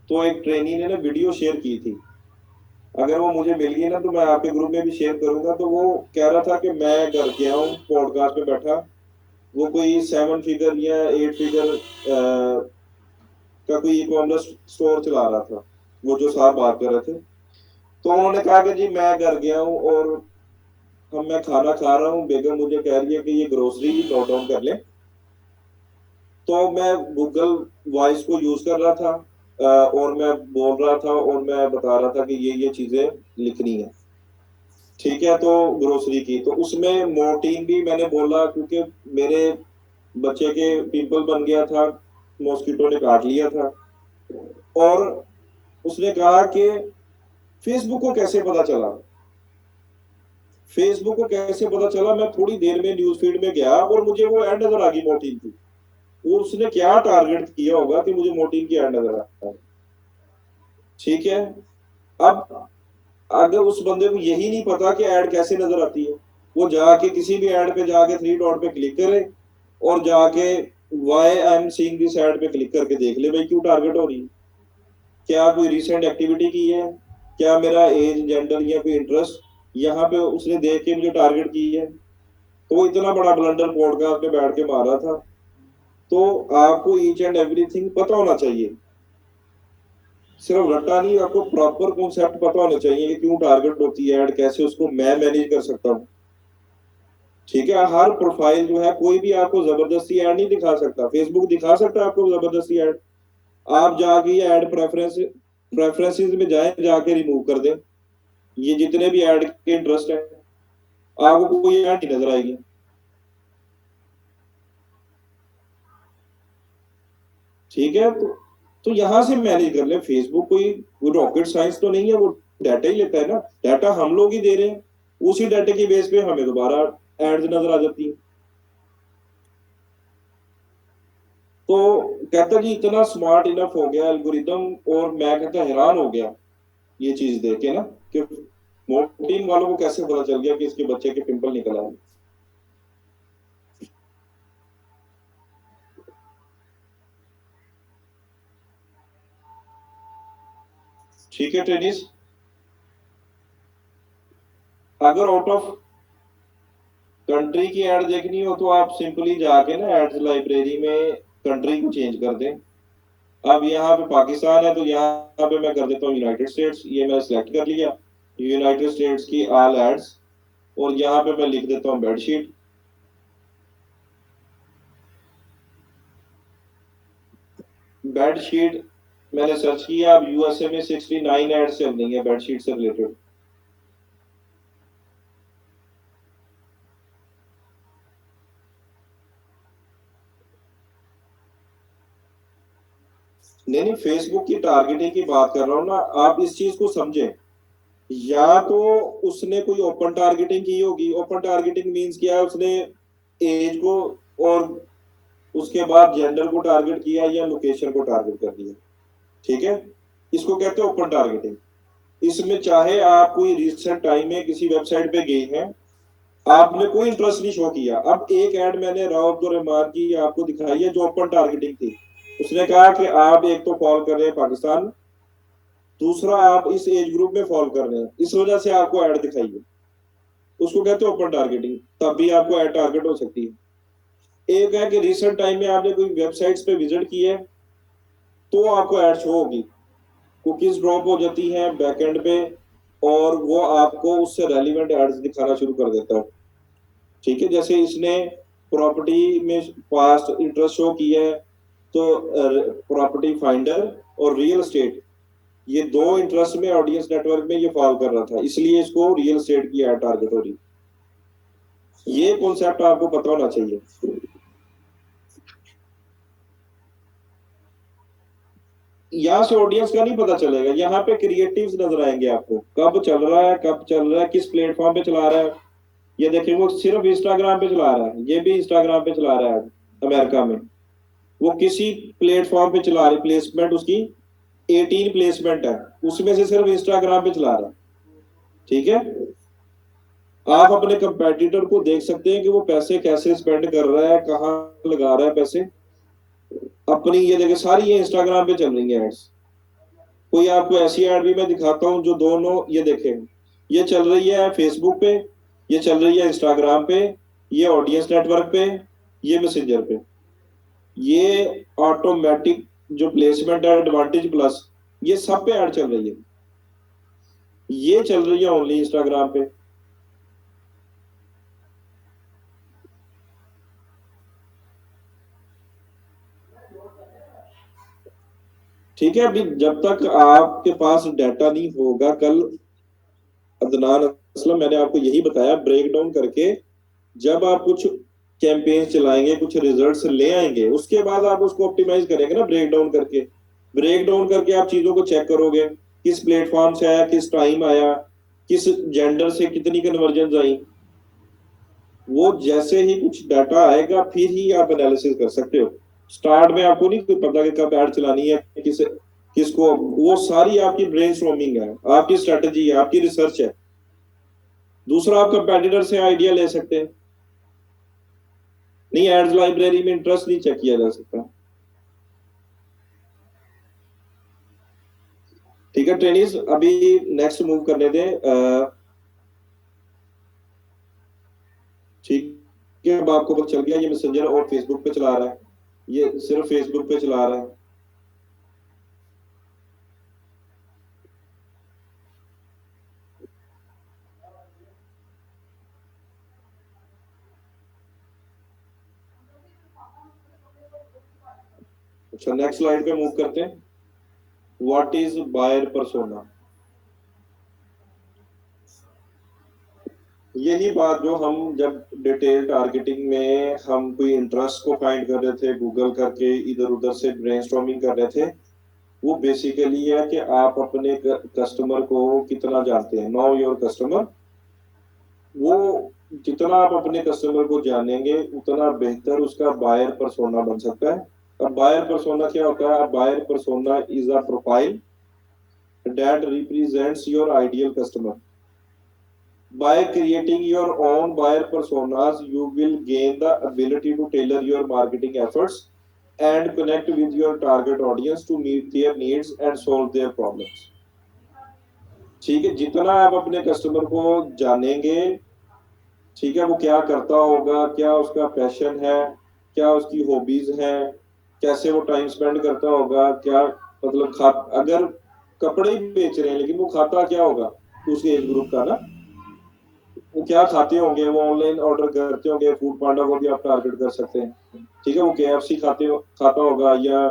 तो एक ट्रेनी ने ना वीडियो शेयर की थी, अगर वो मुझे मिल गई ना तो मैं आपके ग्रुप में भी शेयर करूंगा। तो वो कह रहा था कि मैं घर गया हूँ पॉडकास्ट में बैठा, वो कोई 7 फिगर या 8 फिगर का कोई ई कॉमर्स स्टोर चला रहा था, वो जो साहब बात कर रहे थे। तो उन्होंने कहा कि जी मैं घर गया हूँ और हम मैं खाना खा रहा हूँ, बेगम मुझे कह रही है कि ये ग्रोसरी नोट डाउन कर ले। तो मैं गूगल वॉइस को यूज कर रहा था और मैं बोल रहा था और मैं बता रहा था कि ये चीजें लिखनी है। ठीक है, तो ग्रोसरी की तो उसमें मोर्टीन भी मैंने बोला क्योंकि मेरे बच्चे के पिंपल बन गया था, मॉस्किटो ने काट लिया था। और उसने कहा कि फेसबुक को कैसे पता चला, फेसबुक को कैसे पता चला, मैं थोड़ी देर में न्यूज फीड में गया और मुझे वो एड नजर आ गई मोर्टीन की। और उसने क्या टारगेट किया होगा कि मुझे मोर्टीन की एड नजर आता है। ठीक है, अब अगर उस बंदे को यही नहीं पता कि ऐड कैसे नजर आती है, वो जाके किसी भी ऐड पे जाके थ्री डॉट पे क्लिक करे और जाके why I am seeing this ad पे क्लिक करके देख ले भाई क्यों टारगेट हो रही है, क्या कोई रिसेंट एक्टिविटी की है, क्या मेरा एज जेंडर या कोई इंटरेस्ट यहाँ पे उसने देख के मुझे टारगेट की है। तो वो इतना बड़ा ब्लंडर पॉडकास्ट में बैठ के मार रहा था। तो आपको ईच एंड एवरीथिंग पता होना चाहिए, सिर्फ रट्टा नहीं, आपको प्रॉपर कॉन्सेप्ट पता होना चाहिए कि क्यों टारगेट होती है ऐड, कैसे उसको मैं मैनेज कर सकता हूँ। ठीक है, हर प्रोफाइल जो है कोई भी आपको जबरदस्ती ऐड नहीं दिखा सकता, फेसबुक दिखा सकता है आपको जबरदस्ती ऐड। आप जाके ये ऐड प्रेफरेंसेस में जाए, जाके रिमूव कर दें ये जितने भी ऐड के इंटरेस्ट है, आपको कोई ऐड नहीं नजर आएगी। ठीक है, तो यहां से मैनेज कर ले। फेसबुक कोई रॉकेट साइंस तो नहीं है, वो डाटा ही लेता है ना, डाटा हम लोग ही दे रहे हैं, उसी डाटे की बेस पे हमें दोबारा एड्स नजर आ जाती है। तो कहता जी इतना स्मार्ट इनफ हो गया एल्गोरिदम, और मैं कहता हैरान हो गया ये चीज देख के ना, कि मोर्टीन वालों को कैसे पता चल गया कि इसके बच्चे के पिंपल निकल आए। ठीक है टेनिस, अगर आउट ऑफ कंट्री की ऐड देखनी हो तो आप सिंपली जाके ना एड्स लाइब्रेरी में कंट्री को चेंज कर दें। अब यहाँ पे पाकिस्तान है तो यहाँ पे मैं कर देता हूँ यूनाइटेड स्टेट्स, ये मैं सिलेक्ट कर लिया यूनाइटेड स्टेट्स की ऑल एड्स, और यहाँ पे मैं लिख देता हूँ बेडशीट। बेडशीट मैंने सर्च किया, अब यूएसए में 69 एड्स चल रही है बेडशीट से रिलेटेड। नहीं नहीं, फेसबुक की टारगेटिंग की बात कर रहा हूँ ना, आप इस चीज को समझें। या तो उसने कोई ओपन टारगेटिंग की होगी, ओपन टारगेटिंग मींस क्या है, उसने एज को और उसके बाद जेंडर को टारगेट किया या लोकेशन को टारगेट कर दिया। ठीक है, इसको कहते हैं ओपन टारगेटिंग। इसमें चाहे आप कोई रिसेंट टाइम में किसी वेबसाइट पे गए हैं, आपने कोई इंटरेस्ट नहीं शो किया, अब एक ऐड मैंने राव अब्दुल रहमान की आपको दिखाई है जो ओपन टारगेटिंग थी। उसने कहा कि आप एक तो फॉलो कर रहे हैं पाकिस्तान, दूसरा आप इस एज ग्रुप में फॉलो कर रहे हैं, इस वजह से आपको ऐड दिखाई है। उसको कहते हैं ओपन टारगेटिंग, तब भी आपको ऐड टारगेट हो सकती है। एक है कि रिसेंट टाइम में आपने कोई वेबसाइट्स पे विजिट की है तो आपको ऐड शो होगी, कुकीज ड्रॉप हो जाती हैं बैकएंड पे, और वो आपको उससे रेलिवेंट एड्स दिखाना शुरू कर देता है। ठीक है, जैसे इसने प्रॉपर्टी में पास्ट इंटरेस्ट शो किया है, तो प्रॉपर्टी फाइंडर और रियल एस्टेट, ये दो इंटरेस्ट में ऑडियंस नेटवर्क में ये फॉलो कर रहा था, इसलिए इसको रियल एस्टेट की एड टारगेट हो रही। ये कॉन्सेप्ट आपको पता होना चाहिए। यहाँ से ऑडियंस का नहीं पता चलेगा, यहाँ पे क्रिएटिव्स नजर आएंगे आपको, कब चल रहा है, कब चल रहा है, किस प्लेटफॉर्म पे चला रहा है। ये देखिए वो सिर्फ इंस्टाग्राम पे चला रहा है, ये भी इंस्टाग्राम पे चला रहा है अमेरिका में। वो किसी प्लेटफॉर्म पे चला रही, प्लेसमेंट उसकी 18 प्लेसमेंट है, उसमें से सिर्फ इंस्टाग्राम पे चला रहा है। ठीक है, आप अपने कंपेटिटर को देख सकते हैं कि वो पैसे कैसे स्पेंड कर रहा है, कहाँ लगा रहा है पैसे अपनी। ये देखिए सारी ये इंस्टाग्राम पे चल रही है एड्स। कोई आपको ऐसी ऐड भी मैं दिखाता हूँ जो दोनों, ये देखें, ये चल रही है फेसबुक पे, ये चल रही है इंस्टाग्राम पे, ये ऑडियंस नेटवर्क पे, ये मैसेंजर पे। ये ऑटोमेटिक जो प्लेसमेंट है एडवांटेज प्लस, ये सब पे ऐड चल रही है, ये चल रही है ओनली इंस्टाग्राम पे। ठीक है, अभी जब तक आपके पास डाटा नहीं होगा, कल अदनान असलम मैंने आपको यही बताया ब्रेक डाउन करके, जब आप कुछ कैंपेन चलाएंगे, कुछ रिजल्ट्स ले आएंगे, उसके बाद आप उसको ऑप्टिमाइज करेंगे ना ब्रेक डाउन करके। ब्रेक डाउन करके आप चीजों को चेक करोगे, किस प्लेटफॉर्म से आया, किस टाइम आया, किस जेंडर से कितनी कन्वर्जन आई। वो जैसे ही कुछ डाटा आएगा फिर ही आप एनालिसिस कर सकते हो। स्टार्ट में आपको नहीं पता कि कब ऐड चलानी है, किसको, वो सारी आपकी ब्रेन है, आपकी स्ट्रेटेजी है, आपकी रिसर्च है। दूसरा, आप कंपेटिटर से आइडिया ले सकते हैं। नहीं, एड्स लाइब्रेरी में इंटरेस्ट नहीं चेक किया जा सकता। ठीक है ट्रेनिस, अभी नेक्स्ट मूव करने दें। ठीक है, अब आपको पता चल गया ये मैसेंजर और फेसबुक पे चला रहा है, ये सिर्फ फेसबुक पे चला रहा है। अच्छा, नेक्स्ट स्लाइड पे मूव करते हैं। What is buyer persona? यही बात जो हम जब डिटेल टारगेटिंग में हम कोई इंटरेस्ट को फाइंड कर रहे थे, गूगल करके इधर उधर से ब्रेनस्टॉर्मिंग कर रहे थे, वो बेसिकली है कि आप अपने कस्टमर को कितना जानते हैं। नो योर कस्टमर, वो जितना आप अपने कस्टमर को जानेंगे उतना बेहतर उसका बायर परसोना बन सकता है। अब बायर परसोना क्या होता है? Buyer persona is a profile that represents your ideal customer. By creating your own buyer personas, you will gain the ability to tailor your marketing efforts and connect with your target audience to meet their needs and solve their problems. ठीक है, जितना आप अपने customer को जानेंगे, ठीक है, वो क्या करता होगा, क्या उसका पैशन है, क्या उसकी हॉबीज हैं, कैसे वो टाइम स्पेंड करता होगा, क्या मतलब अगर कपड़े ही बेच रहे हैं लेकिन वो खाता क्या होगा उसके एज ग्रुप का ना, वो क्या खाते होंगे, वो ऑनलाइन ऑर्डर करते होंगे, फूड पांडा को भी आप टारगेट कर सकते हैं। ठीक है, वो केएफसी खाता होगा या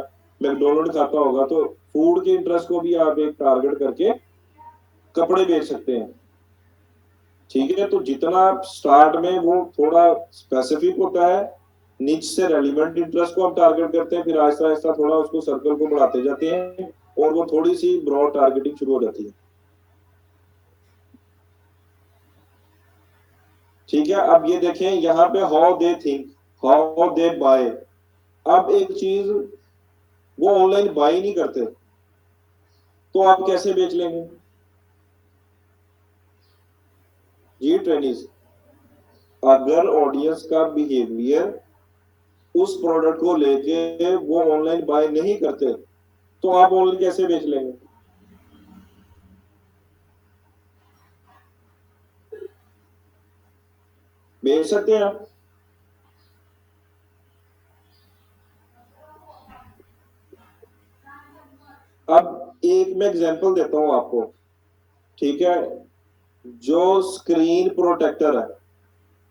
मैकडोनल्ड खाता होगा, तो फूड के इंटरेस्ट को भी आप एक टारगेट करके कपड़े बेच सकते हैं। ठीक है, तो जितना स्टार्ट में वो थोड़ा स्पेसिफिक होता है, नीच से रेलिवेंट इंटरेस्ट को आप टारगेट करते हैं, फिर आहिस्ता आहिस्ता थोड़ा उसको सर्कल को बढ़ाते जाते हैं और वो थोड़ी सी ब्रॉड टारगेटिंग शुरू हो जाती है। ठीक है, अब ये देखें यहाँ पे how they think, how they buy. अब एक चीज वो ऑनलाइन बाय नहीं करते, तो आप कैसे बेच लेंगे जी ट्रेनिस? अगर ऑडियंस का बिहेवियर उस प्रोडक्ट को लेके वो ऑनलाइन बाय नहीं करते, तो आप ऑनलाइन कैसे बेच लेंगे? बेच सकते हैं आप। अब एक मैं एग्जांपल देता हूं आपको। ठीक है, जो स्क्रीन प्रोटेक्टर है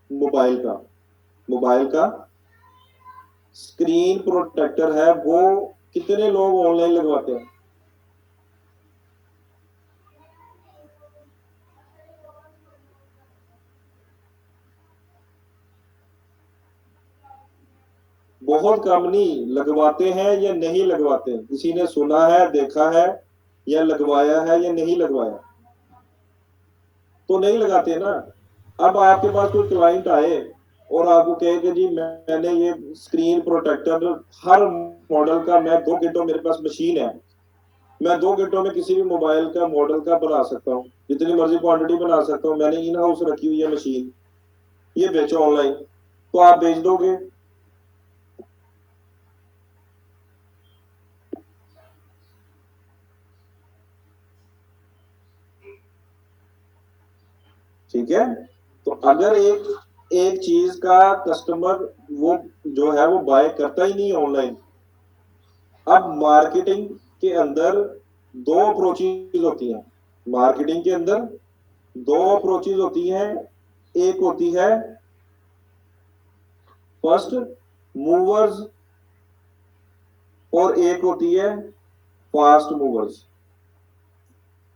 मोबाइल का, मोबाइल का स्क्रीन प्रोटेक्टर है, वो कितने लोग ऑनलाइन लगवाते हैं? बहुत कम, नहीं लगवाते हैं या नहीं लगवाते हैं? किसी ने सुना है, देखा है, या लगवाया है या नहीं लगवाया? तो नहीं लगाते ना। अब आपके पास कोई क्लाइंट आए और आपको कहे कि जी मैंने ये स्क्रीन प्रोटेक्टर हर मॉडल का, मैं 2 घंटों मेरे पास मशीन है, मैं 2 घंटों में किसी भी मोबाइल का मॉडल का बना सकता हूँ, जितनी मर्जी क्वांटिटी बना सकता हूँ, मैंने इन हाउस रखी हुई है मशीन, ये बेचो ऑनलाइन, तो आप बेच दोगे? ठीक है, तो अगर एक एक चीज का कस्टमर वो जो है वो बाय करता ही नहीं ऑनलाइन। अब मार्केटिंग के अंदर दो अप्रोचेज होती हैं, मार्केटिंग के अंदर दो अप्रोचेज होती हैं। एक होती है फर्स्ट मूवर्स और एक होती है फास्ट मूवर्स।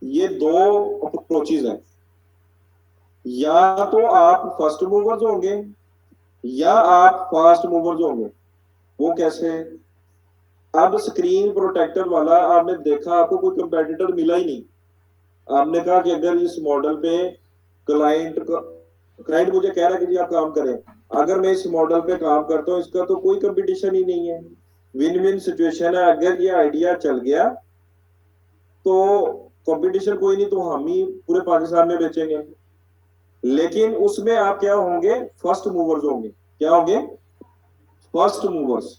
ये दो अप्रोचेज हैं, या तो आप फर्स्ट मूवर्स होंगे या आप फास्ट मूवर्स होंगे। वो कैसे? अब स्क्रीन प्रोटेक्टर वाला आपने देखा, आपको कोई कंपेटिटर मिला ही नहीं। आपने कहा कि अगर इस मॉडल पे क्लाइंट क्लाइंट मुझे कह रहा है कि जी आप काम करें, अगर मैं इस मॉडल पे काम करता हूँ, इसका तो कोई कंपटीशन ही नहीं है, विन विन सिचुएशन है। अगर ये आइडिया चल गया तो कंपटीशन कोई नहीं, तो हम ही पूरे पाकिस्तान में बेचेंगे। लेकिन उसमें आप क्या होंगे? फर्स्ट मूवर्स होंगे। क्या होंगे? फर्स्ट मूवर्स,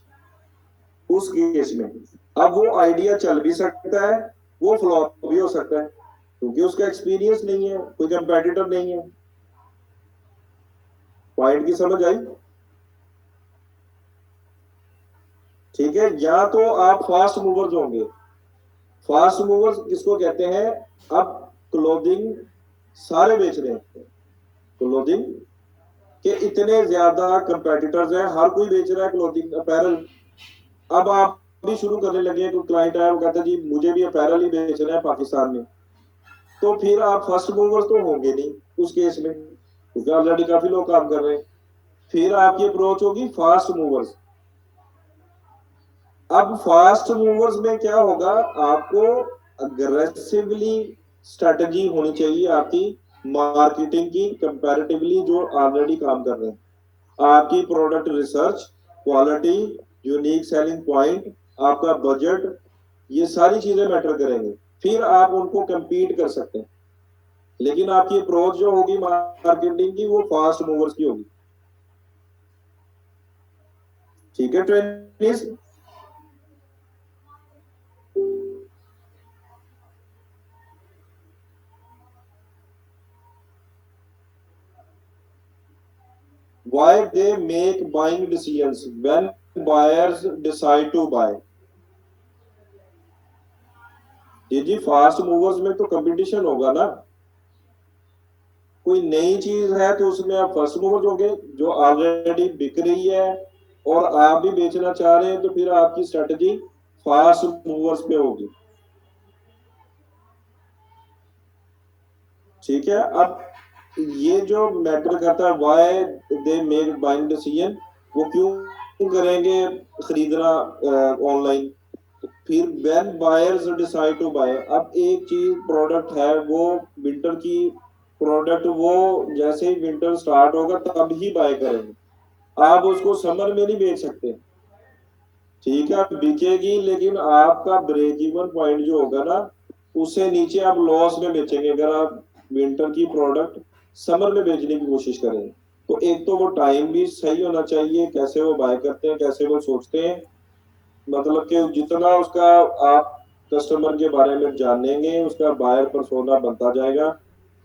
उस केस में अब वो आइडिया चल भी सकता है, वो फ्लॉप भी हो सकता है, क्योंकि उसका एक्सपीरियंस नहीं है, कोई कंपेटिटर नहीं है। पॉइंट की समझ आई? ठीक है, या तो आप फास्ट मूवर्स होंगे। फास्ट मूवर्स किसको कहते हैं? अब क्लोथिंग सारे बेच रहे हैं, क्लोथिंग के इतने ज्यादा कंपेटिटर्स हैं, हर कोई बेच रहा है क्लोथिंग अपैरल। अब आप भी शुरू करने लगे, कोई क्लाइंट आया वो कहता है जी मुझे भी अपैरल ही बेचना है पाकिस्तान में, तो फिर आप फर्स्ट मूवर्स तो होंगे नहीं उस केस में, क्योंकि ऑलरेडी काफी लोग काम कर रहे हैं। फिर आपकी अप्रोच होगी फास्ट मूवर्स। अब फास्ट मूवर्स में क्या होगा? आपको अग्रेसिवली स्ट्रेटजी होनी चाहिए आपकी मार्केटिंग की, कंपैरेटिवली जो ऑलरेडी काम कर रहे हैं। आपकी product research, quality, unique selling point, आपका बजट, ये सारी चीजें मैटर करेंगे, फिर आप उनको compete कर सकते हैं। लेकिन आपकी अप्रोच जो होगी मार्केटिंग की, वो फास्ट मूवर्स की होगी। ठीक है trainees? Why they make buying decisions when buyers decide to buy? जी फास्ट मूवर्स में तो कंपटीशन होगा ना, कोई नई चीज है तो उसमें आप फर्स्ट मूवर होंगे, जो ऑलरेडी बिक रही है और आप भी बेचना चाह रहे हैं, तो फिर आपकी स्ट्रेटजी फास्ट मूवर्स पे होगी। ठीक है, अब ये जो मैटर करता है why they make buying decision, वो क्यों करेंगे खरीदना ऑनलाइन? फिर when buyers decide to buy, अब एक चीज प्रोडक्ट है वो विंटर की प्रोडक्ट, वो जैसे ही विंटर स्टार्ट होगा तब ही बाय करेंगे, आप उसको समर में नहीं बेच सकते। ठीक है, बिकेगी, लेकिन आपका ब्रेक इवन पॉइंट जो होगा ना, उससे नीचे आप लॉस में बेचेंगे अगर आप विंटर की प्रोडक्ट समर में बेचने की कोशिश करें। तो एक तो वो टाइम भी सही होना चाहिए, कैसे वो बाय करते हैं, कैसे वो सोचते हैं, मतलब कि जितना उसका आप कस्टमर के बारे में जानेंगे, उसका बायर पर्सोना बनता जाएगा,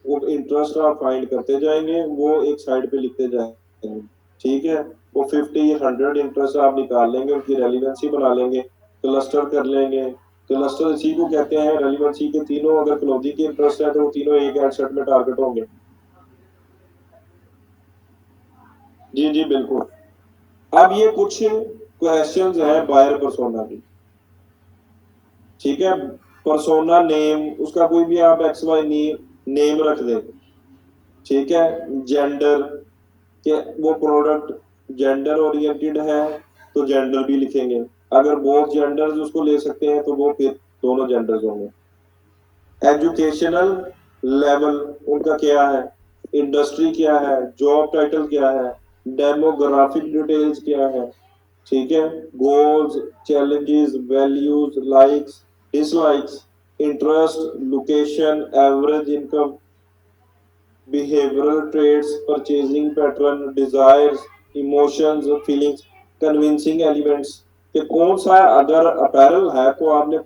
वो इंटरेस्ट आप फाइंड करते जाएंगे, वो एक साइड पे लिखते जाएंगे। ठीक है, वो 50 100 इंटरेस्ट आप निकाल लेंगे, उनकी रेलिवेंसी बना लेंगे, क्लस्टर कर लेंगे। क्लस्टर इसी को कहते हैं, रेलिवेंसी के तीनों अगर क्लोथिंग की इंटरेस्ट है तो वो तीनों एक हेडसेट में टारगेट होंगे। जी जी बिल्कुल। अब ये कुछ क्वेश्चंस हैं बायर पर्सोना की। ठीक है, पर्सोना नेम, उसका कोई भी आप एक्स वाई नेम रख दें। ठीक है, जेंडर, के वो प्रोडक्ट जेंडर ओरिएंटेड है तो जेंडर भी लिखेंगे, अगर बोथ जेंडर्स उसको ले सकते हैं तो वो फिर दोनों जेंडर्स होंगे। एजुकेशनल लेवल उनका क्या है, इंडस्ट्री क्या है, जॉब टाइटल क्या है, डेमोग्राफिक डिटेल्स क्या है। ठीक है, goals, challenges, values, likes, dislikes, interest, location, average income, behavioural traits, purchasing pattern, desires, emotions, feelings, convincing elements, कि कौन सा, अगर अपैरल है तो आपने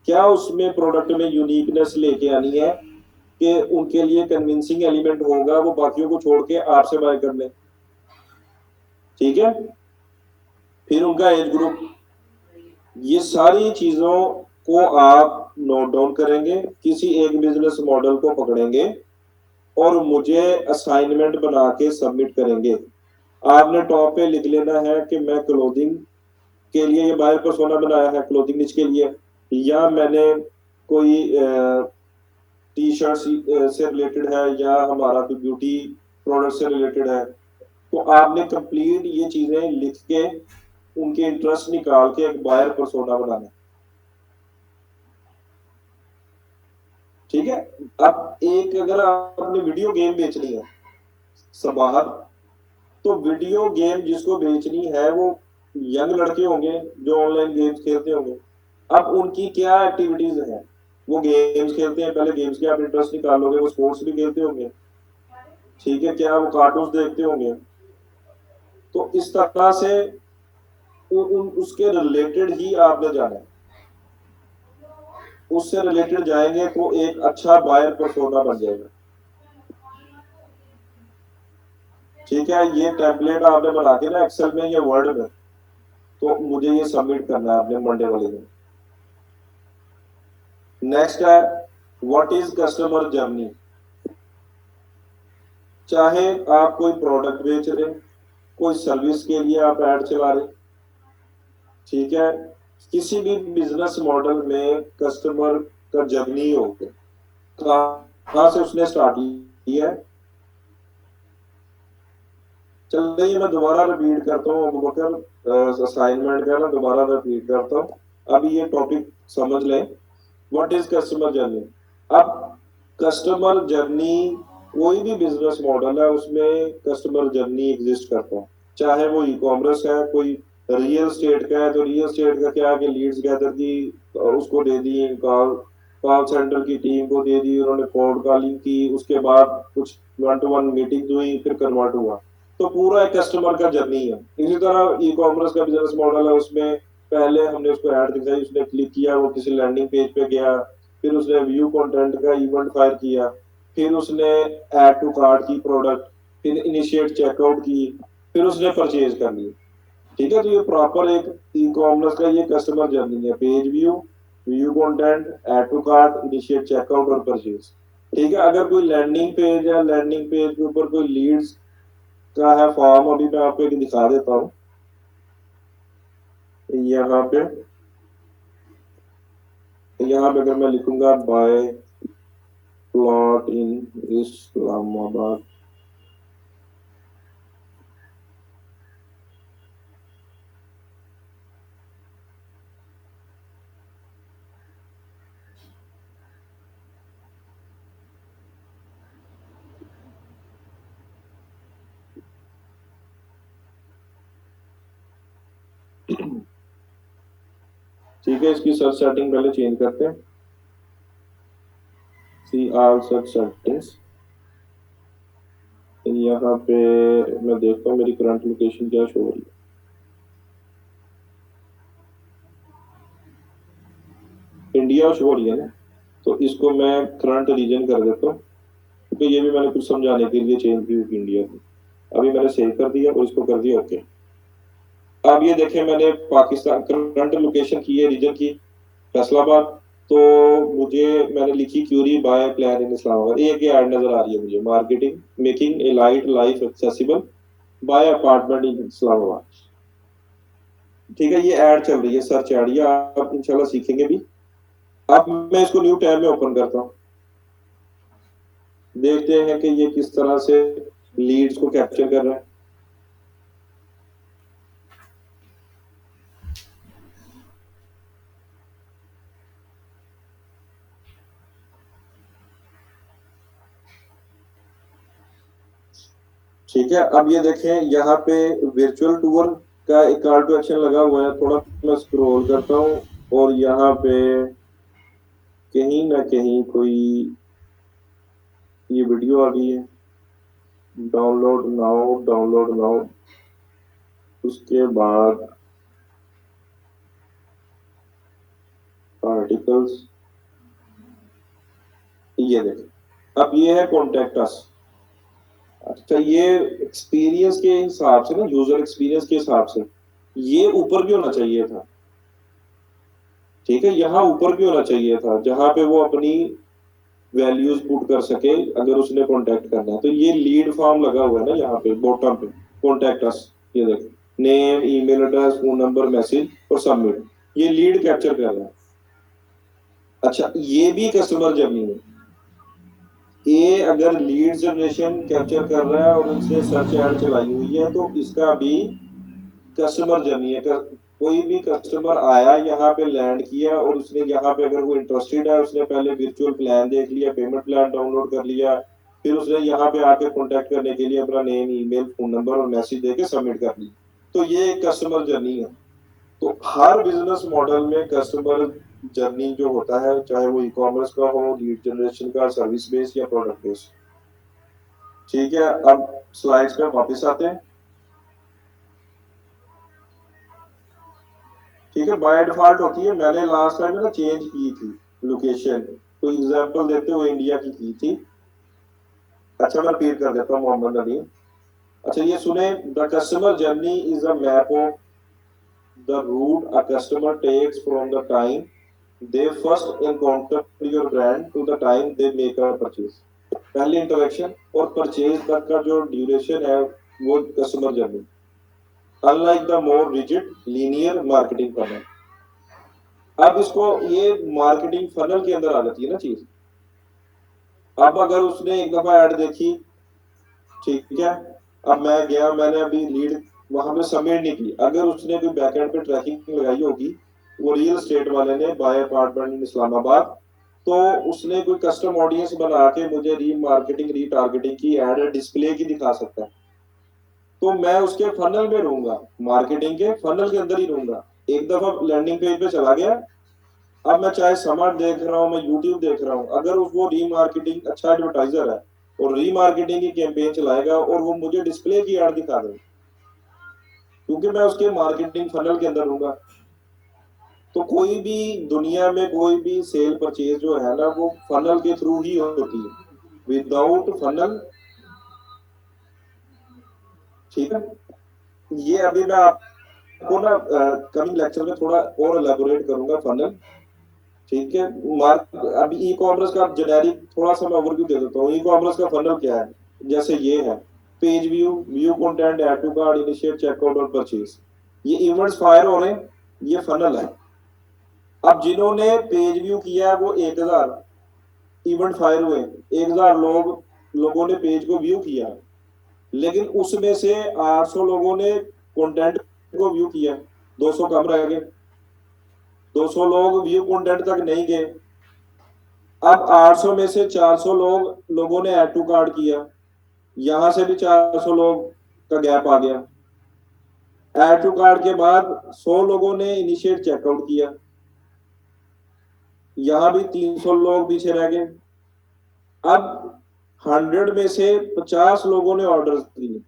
क्या उसमें प्रोडक्ट में यूनिकनेस लेके आनी है कि उनके लिए कन्विंसिंग एलिमेंट होगा, वो बाकियों को छोड़ के आपसे बाय कर ले। ठीक है, फिर उनका एज ग्रुप, ये सारी चीजों को आप नोट डाउन करेंगे, किसी एक बिजनेस मॉडल को पकड़ेंगे और मुझे असाइनमेंट बना के सबमिट करेंगे। आपने टॉप पे लिख लेना है कि मैं क्लोथिंग के लिए ये बायर पर्सोना बनाया है, क्लोथिंग निच के लिए, या मैंने कोई टी शर्ट से रिलेटेड है, या हमारा कोई ब्यूटी प्रोडक्ट से रिलेटेड है। तो आपने कंप्लीट ये चीजें लिख के उनके इंटरेस्ट निकाल के एक बायर पर्सोना बनाना। ठीक है, अब एक अगर आपने वीडियो गेम बेचनी है बाहर, तो वीडियो गेम जिसको बेचनी है वो यंग लड़के होंगे जो ऑनलाइन गेम्स खेलते होंगे। अब उनकी क्या एक्टिविटीज है, वो गेम्स खेलते हैं, पहले गेम्स के आप इंटरेस्ट निकालोगे, वो स्पोर्ट्स भी खेलते होंगे। ठीक है, क्या वो कार्टून देखते होंगे। तो इस तरह से उसके रिलेटेड ही आपने जाना है। उससे रिलेटेड जाएंगे तो एक अच्छा बायर पर्सोना बन जाएगा। ठीक है, ये टेम्पलेट आपने बना के ना एक्सेल में या वर्ड में, तो मुझे ये सबमिट करना है आपने मंडे वाले दिन। नेक्स्ट है, व्हाट इज कस्टमर जर्नी। चाहे आप कोई प्रोडक्ट बेच रहे, कोई सर्विस के लिए आप ऐड चला रहे, ठीक है, किसी भी बिजनेस मॉडल में कस्टमर का जर्नी हो, कहाँ से उसने स्टार्ट किया है। चलिए मैं दोबारा रिपीट करता हूँ अबू बकर, असाइनमेंट का ना दोबारा रिपीट करता हूँ, अभी ये टॉपिक समझ लें। What is customer journey. अब कस्टमर जर्नी, कोई भी बिजनेस मॉडल है उसमें कस्टमर जर्नी एग्जिस्ट करता है। चाहे वो ई कॉमर्स है, कोई रियल स्टेट का है तो रियल स्टेट का क्या है कि लीड्स गैदर की और उसको दे दी, कॉल कॉल सेंटर की टीम को दे दी, उन्होंने कोल्ड कॉलिंग की, उसके बाद कुछ वन टू वन मीटिंग हुई, फिर कन्वर्ट हुआ। तो पूरा एक कस्टमर का जर्नी है। इसी तरह ई कॉमर्स का बिजनेस मॉडल है, उसमें पहले हमने उसको ऐड दिखाई, उसने क्लिक किया, वो किसी लैंडिंग पेज पे गया, फिर उसने व्यू कंटेंट का इवेंट फायर किया, फिर उसने ऐड टू कार्ट की प्रोडक्ट, फिर इनिशिएट चेकआउट की, फिर उसने परचेज कर लिया। ठीक है, तो ये प्रॉपर एक ई कॉमर्स का ये कस्टमर जर्नी है। Page view, view content, add to cart, initiate checkout और परचेज। ठीक है, अगर कोई लैंडिंग पेज है, लैंडिंग पेज के ऊपर कोई लीड्स का है फॉर्म, अभी मैं आपको एक दिखा देता हूँ। यहाँ पे अगर मैं लिखूंगा बाय प्लॉट इन इस्लामाबाद, ठीक है, इसकी सर्च सेटिंग पहले चेंज करते हैं। सी आल सर्च सेटिंग्स। यहाँ पे मैं देखता हूँ मेरी करंट लोकेशन क्या शो हो रही है। इंडिया शो हो रही है ना, तो इसको मैं करंट रीजन कर देता हूँ, क्योंकि ये भी मैंने कुछ समझाने के लिए चेंज की हुई इंडिया की। अभी मैंने सेव कर दिया और इसको कर दिया ओके। अब ये देखें, मैंने पाकिस्तान करंट लोकेशन की है रीजन की फैसलाबाद, तो मुझे मैंने लिखी query buy plan in Islamabad, एक ही ऐड नजर आ रही है मुझे, marketing making a light life accessible buy apartment in Islamabad. ठीक है, ये ऐड चल रही है, सर्च ऐड, ये आप इंशाल्लाह सीखेंगे भी। अब मैं इसको न्यू टैब में ओपन करता हूँ, देखते हैं कि ये किस तरह से लीड्स को कैप्चर कर रहा है। ठीक है, अब ये देखें यहाँ पे वर्चुअल टूर का एक कॉल टू एक्शन लगा हुआ है। थोड़ा मैं स्क्रॉल करता हूँ और यहाँ पे कहीं ना कहीं कोई ये वीडियो आ गई है, डाउनलोड नाउ, डाउनलोड नाउ। उसके बाद आर्टिकल्स, ये देखें, अब ये है कॉन्टेक्ट अस। अच्छा, ये एक्सपीरियंस के हिसाब से ना, यूजर एक्सपीरियंस के हिसाब से ये ऊपर भी होना चाहिए था। ठीक है, यहाँ ऊपर भी होना चाहिए था जहां पे वो अपनी वैल्यूज पुट कर सके अगर उसने कांटेक्ट करना है। तो ये लीड फॉर्म लगा हुआ है ना यहाँ पे बॉटम पे, कॉन्टेक्ट अस, ये देखो, name, email address, phone number, message और सबमिट, ये लीड कैप्चर कर रहा है। अच्छा, ये भी कस्टमर जर्नी है। ये अगर लीड जनरेशन कैप्चर कर रहा है और उसने सर्च ऐड चलाई हुई है तो इसका भी कस्टमर जर्नी है। कोई भी कस्टमर आया, यहाँ पे लैंड किया और उसने यहाँ पे अगर वो इंटरेस्टेड है, उसने पहले वर्चुअल प्लान देख लिया, पेमेंट प्लान डाउनलोड कर लिया, फिर उसने यहाँ पे आके कांटेक्ट करने के लिए अपना नेम, ईमेल, फोन नंबर और मैसेज देके सबमिट कर लिया, तो ये एक कस्टमर जर्नी है। तो हर बिजनेस मॉडल में कस्टमर जर्नी जो होता है, चाहे वो ई कॉमर्स का हो, लीड जनरेशन का, सर्विस बेस्ड या प्रोडक्ट बेस्ड। ठीक है, अब स्लाइड्स पे वापस आते हैं। है, बाय डिफॉल्ट होती है। मैंने लास्ट टाइम ना चेंज की थी लोकेशन, तो एग्जांपल देते हुए इंडिया की थी। अच्छा मैं रिपीट कर देता हूँ, मोहम्मद अली। अच्छा ये सुने, the customer journey is a map of the route a customer takes from the time they first encounter your brand to the time they make a purchase. पहली इंटरेक्शन और परचेज तक का जो ड्यूरेशन है वो customer journey, unlike the more rigid linear marketing funnel. अब इसको ये मार्केटिंग फनल के अंदर आ जाती है ना चीज। अब अगर उसने एक दफा ऐड देखी, ठीक है, अब मैं गया, मैंने अभी लीड वहां पे सबमिट नहीं की, अगर उसने कोई बैकएंड पे ट्रैकिंग लगाई होगी, वो रियल स्टेट वाले ने बाय अपार्टमेंट इन इस्लामाबाद, तो उसने कोई कस्टम ऑडियंस बना के मुझे रीमार्केटिंग रीटारगेटिंग की एड डिस्प्ले की दिखा सकता है, तो मैं उसके फनल में रहूंगा, मार्केटिंग के फनल के अंदर ही रहूंगा। एक दफा लैंडिंग पेज पे चला गया, अब मैं चाहे समार्ट देख रहा हूँ, मैं यूट्यूब देख रहा हूँ, अगर वो रीमार्केटिंग अच्छा एडवर्टाइजर है और रीमार्केटिंग की कैंपेन चलाएगा और वो मुझे डिस्प्ले की ऐड दिखा देगा, क्योंकि मैं उसके मार्केटिंग फनल के अंदर रहूंगा। तो कोई भी दुनिया में कोई भी सेल परचेज जो है ना, वो फनल के थ्रू ही होती है, विदाउट फनल। ठीक है, ये अभी मैं आपको ना कमिंग लेक्चर में थोड़ा और एलेबोरेट करूंगा फनल। ठीक है, मार्क अभी ई कॉमर्स का जेनेरिक थोड़ा सा मैं ओवरव्यू दे देता हूँ। ई कॉमर्स का फनल क्या है, जैसे ये है page view, view content, add to cart, initiate, checkout और परचेज। ये इवेंट्स फायर हो रहे हैं, ये फनल है। अब जिन्होंने पेज व्यू किया है वो 1000 इवेंट फायर हुए, 1000 लोगों ने पेज को व्यू किया, लेकिन उसमें से 800 लोगों ने कंटेंट को व्यू किया, 200 कम रह गए, 200 लोग व्यू कंटेंट तक नहीं गए। अब 800 में से 400 लोगों ने ऐड टू कार्ड किया, यहां से भी 400 लोग का गैप आ गया। ऐड टू कार्ड के बाद 100 लोगों ने इनिशिएट चेकआउट किया, यहां भी 300 लोग पीछे रह गए। अब 100 में से 50 लोगों ने ऑर्डर दिए,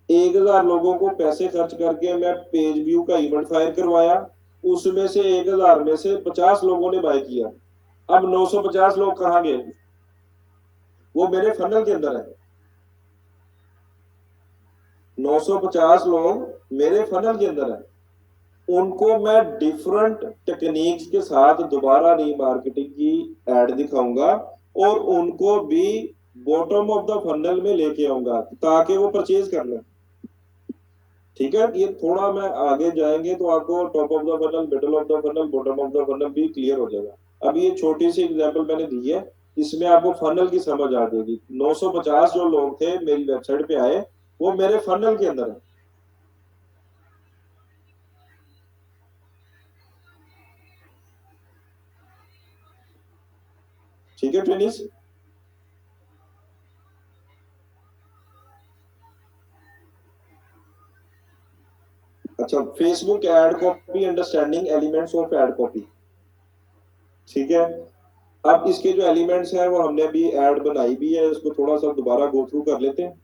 1000 लोगों को पैसे खर्च करके मैं पेज व्यू का इवेंट फायर करवाया, उसमें से 1000 में से 50 लोगों ने बाय किया। अब 950 लोग कहाँ गए, वो मेरे फनल के अंदर है। 950 लोग मेरे फनल के अंदर है, उनको मैं डिफरेंट टेक्निक्स के साथ दोबारा रीमार्केटिंग की एड दिखाऊंगा और उनको भी बॉटम ऑफ द फनल में लेके आऊंगा ताकि वो परचेज कर लें। ठीक है, ये थोड़ा मैं आगे जाएंगे तो आपको top of the funnel, middle of the funnel, bottom of the funnel भी क्लियर हो जाएगा। अभी ये छोटी सी एग्जांपल मैंने दी है, इसमें आपको फनल की समझ आ जाएगी। 950 जो लोग थे मेरी वेबसाइट पे आए, वो मेरे फनल के अंदर है। ठीक है ट्रेनिस। अच्छा, Facebook ad copy, understanding elements of ad copy. ठीक है, अब इसके जो एलिमेंट्स हैं वो हमने अभी ऐड बनाई भी है, इसको थोड़ा सा दोबारा गो थ्रू कर लेते हैं।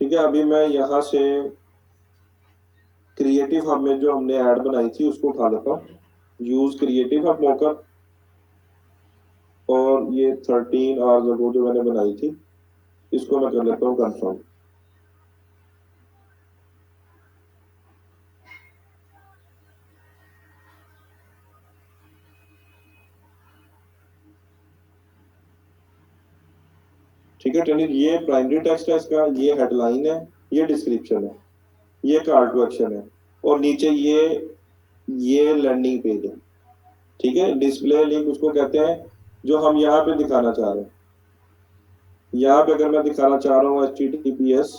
ठीक है, अभी मैं यहाँ से क्रिएटिव हब में जो हमने ऐड बनाई थी उसको उठा लेता हूँ। यूज क्रिएटिव हब मॉकअप, और ये 13 आवर्स अगो जो मैंने बनाई थी, इसको मैं कर लेता हूँ कंफर्म। ठीक है ट्रेनिंग, ये प्राइमरी टेक्स्ट है इसका, ये हेडलाइन है, ये डिस्क्रिप्शन है, ये कॉल टू एक्शन है, और नीचे ये लैंडिंग पेज है। ठीक है, डिस्प्ले लिंक उसको कहते हैं, जो हम यहाँ पे दिखाना चाह रहे हैं। यहाँ पे अगर मैं दिखाना चाह रहा हूँ HTTPS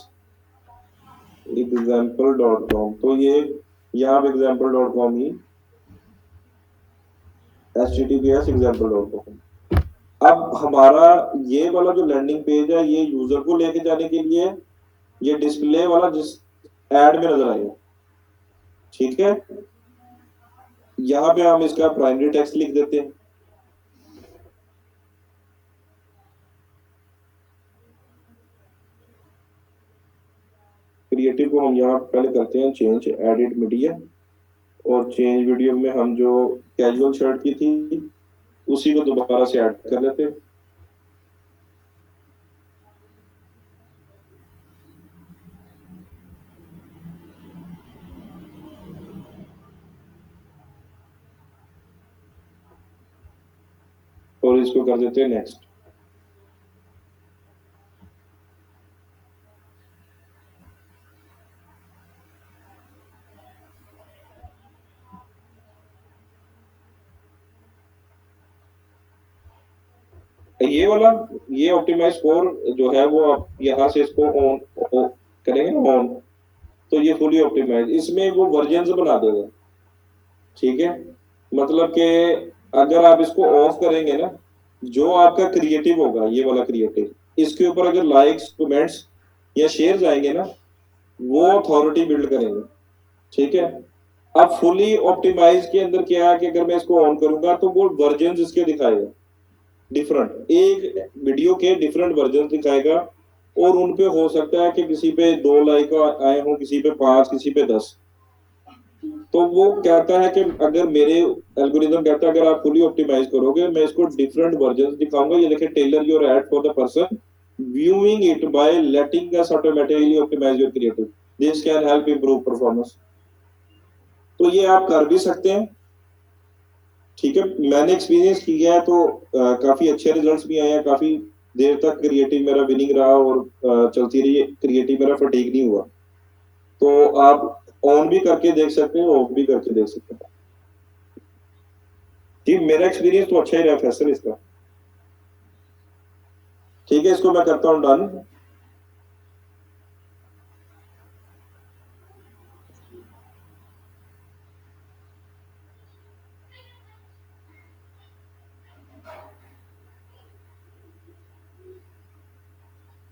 example.com, तो ये यहाँ पे example.com ही HTTPS example.com। अब हमारा ये वाला जो लैंडिंग पेज है ये यूजर को लेके जाने के लिए, ये डिस्प्ले वाला जिस एड में नजर आएगा, ठीक है। यहाँ पे हम इसका प्राइमरी टेक्स्ट लिख देते हैं। क्रिएटिव को हम यहाँ पहले करते हैं चेंज एडिट मीडिया, और चेंज वीडियो में हम जो कैजुअल शर्ट की थी उसी को दोबारा से ऐड कर लेते हैं। और इसको कर देते हैं नेक्स्ट। ये वाला, ये ऑप्टिमाइज फॉर जो है वो आप यहाँ से इसको ऑन करेंगे ना ऑन, तो ये फुली ऑप्टिमाइज, इसमें वो वर्जन्स बना देगा, ठीक है। मतलब कि अगर आप इसको ऑफ करेंगे ना, जो आपका क्रिएटिव होगा ये वाला क्रिएटिव, इसके ऊपर अगर लाइक्स कमेंट्स या शेयर आएंगे ना, वो अथॉरिटी बिल्ड करेंगे, ठीक है। अब फुली ऑप्टिमाइज के अंदर क्या है कि अगर मैं इसको ऑन करूंगा तो वो वर्जन इसके दिखाएगा, डिफरेंट, एक वीडियो के डिफरेंट वर्जन दिखाएगा। और उन पे हो सकता है कि किसी पे 2 लाइक आए हों, किसी पे 5, किसी पे 10। तो वो कहता है कि अगर मेरे एल्गोरिथम कहता है अगर आप फुली ऑप्टिमाइज करोगे, मैं इसको डिफरेंट वर्जन दिखाऊंगा। ये देखिए, tailor your ad for the person viewing it by letting us automatically optimize your creative, this can help improve performance। तो ये आप कर भी सकते हैं, ठीक है। मैंने एक्सपीरियंस किया है तो काफी अच्छे रिजल्ट्स भी आए हैं, काफी देर तक क्रिएटिव मेरा विनिंग रहा और चलती रही, क्रिएटिव मेरा फटीग नहीं हुआ। तो आप ऑन भी करके देख सकते हैं, ऑफ भी करके देख सकते हैं। जी, मेरा एक्सपीरियंस तो अच्छा ही रहा फैसल इसका। ठीक है, इसको मैं करता हूँ डन।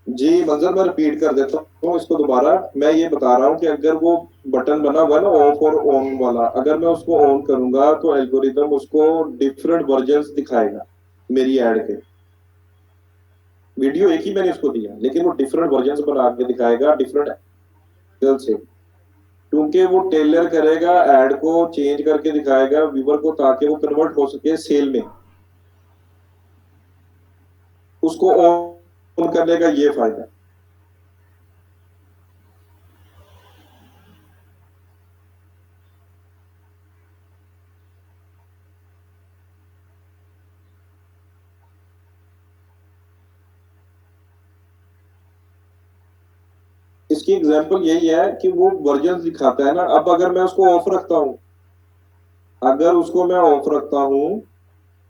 जी मंजर, मैं रिपीट कर देता हूँ इसको दोबारा। मैं ये बता रहा हूँ कि अगर वो बटन बना हुआ ना ऑफ और ऑन वाला, अगर मैं उसको ऑन करूंगा तो एल्गोरिदम उसको डिफरेंट वर्जन्स दिखाएगा मेरी ऐड के। वीडियो एक ही मैंने उसको दिया, लेकिन वो डिफरेंट वर्जन्स बना के दिखाएगा डिफरेंट एंगल से, क्योंकि वो टेलर करेगा ऐड को, चेंज करके दिखाएगा व्यूवर को ताकि वो कन्वर्ट हो सके सेल में। उसको ऑन करने का ये फायदा। इसकी एग्जांपल यही है कि वो वर्जन दिखाता है ना। अब अगर मैं उसको ऑफ रखता हूँ, अगर उसको मैं ऑफ रखता हूँ,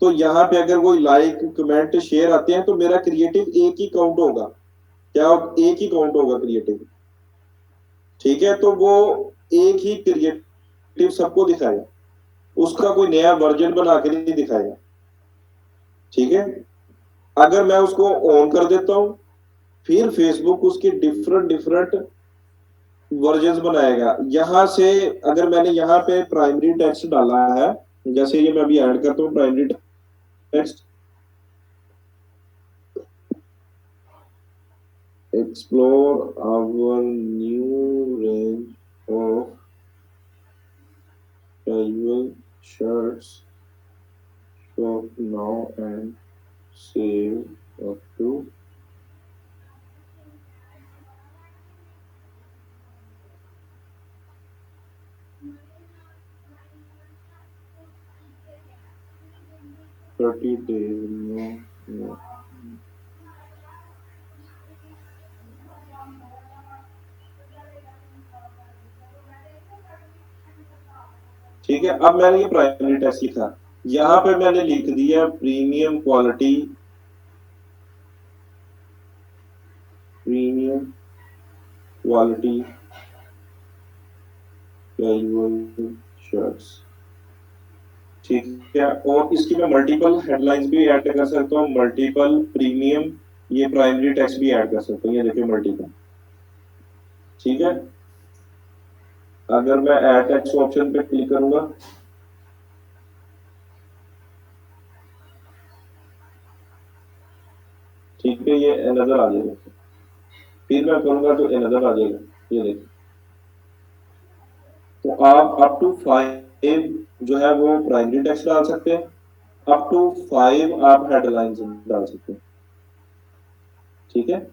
तो यहाँ पे अगर कोई लाइक कमेंट शेयर आते हैं तो मेरा क्रिएटिव एक ही काउंट होगा। क्या एक ही काउंट होगा क्रिएटिव, ठीक है। तो वो एक ही क्रिएटिव सबको दिखाएगा, उसका कोई नया वर्जन बना के नहीं दिखाएगा, ठीक है। अगर मैं उसको ऑन कर देता हूँ, फिर फेसबुक उसके डिफरेंट डिफरेंट वर्जन्स बनाएगा। यहां से अगर मैंने यहाँ पे प्राइमरी टेक्स्ट डाला है, जैसे ये मैं अभी ऐड करता हूँ primary text, explore our new range of casual shirts, shop now and save up to 30 days। No। ठीक है, अब मैंने ये प्राइमरी टेक्स्ट लिखा, यहां पे मैंने लिख दिया premium quality, premium quality casual shirts. ठीक है, और इसकी मैं मल्टीपल हेडलाइंस भी ऐड कर सकता हूँ, मल्टीपल प्रीमियम, ये प्राइमरी टेक्स्ट भी ऐड कर सकता हूँ, ये देखिए मल्टीपल। ठीक है, अगर मैं ऐड टेक्स्ट ऑप्शन पे क्लिक करूंगा, ठीक है, ये नजर आ जाएगा। फिर मैं करूंगा तो ये नजर आ जाएगा, ये देखिए। तो आप अप टू 5 जो है वो प्राइमरी टेक्स्ट डाल सकते हैं, अप टू 5 आप हेडलाइंस डाल सकते हैं। ठीक है,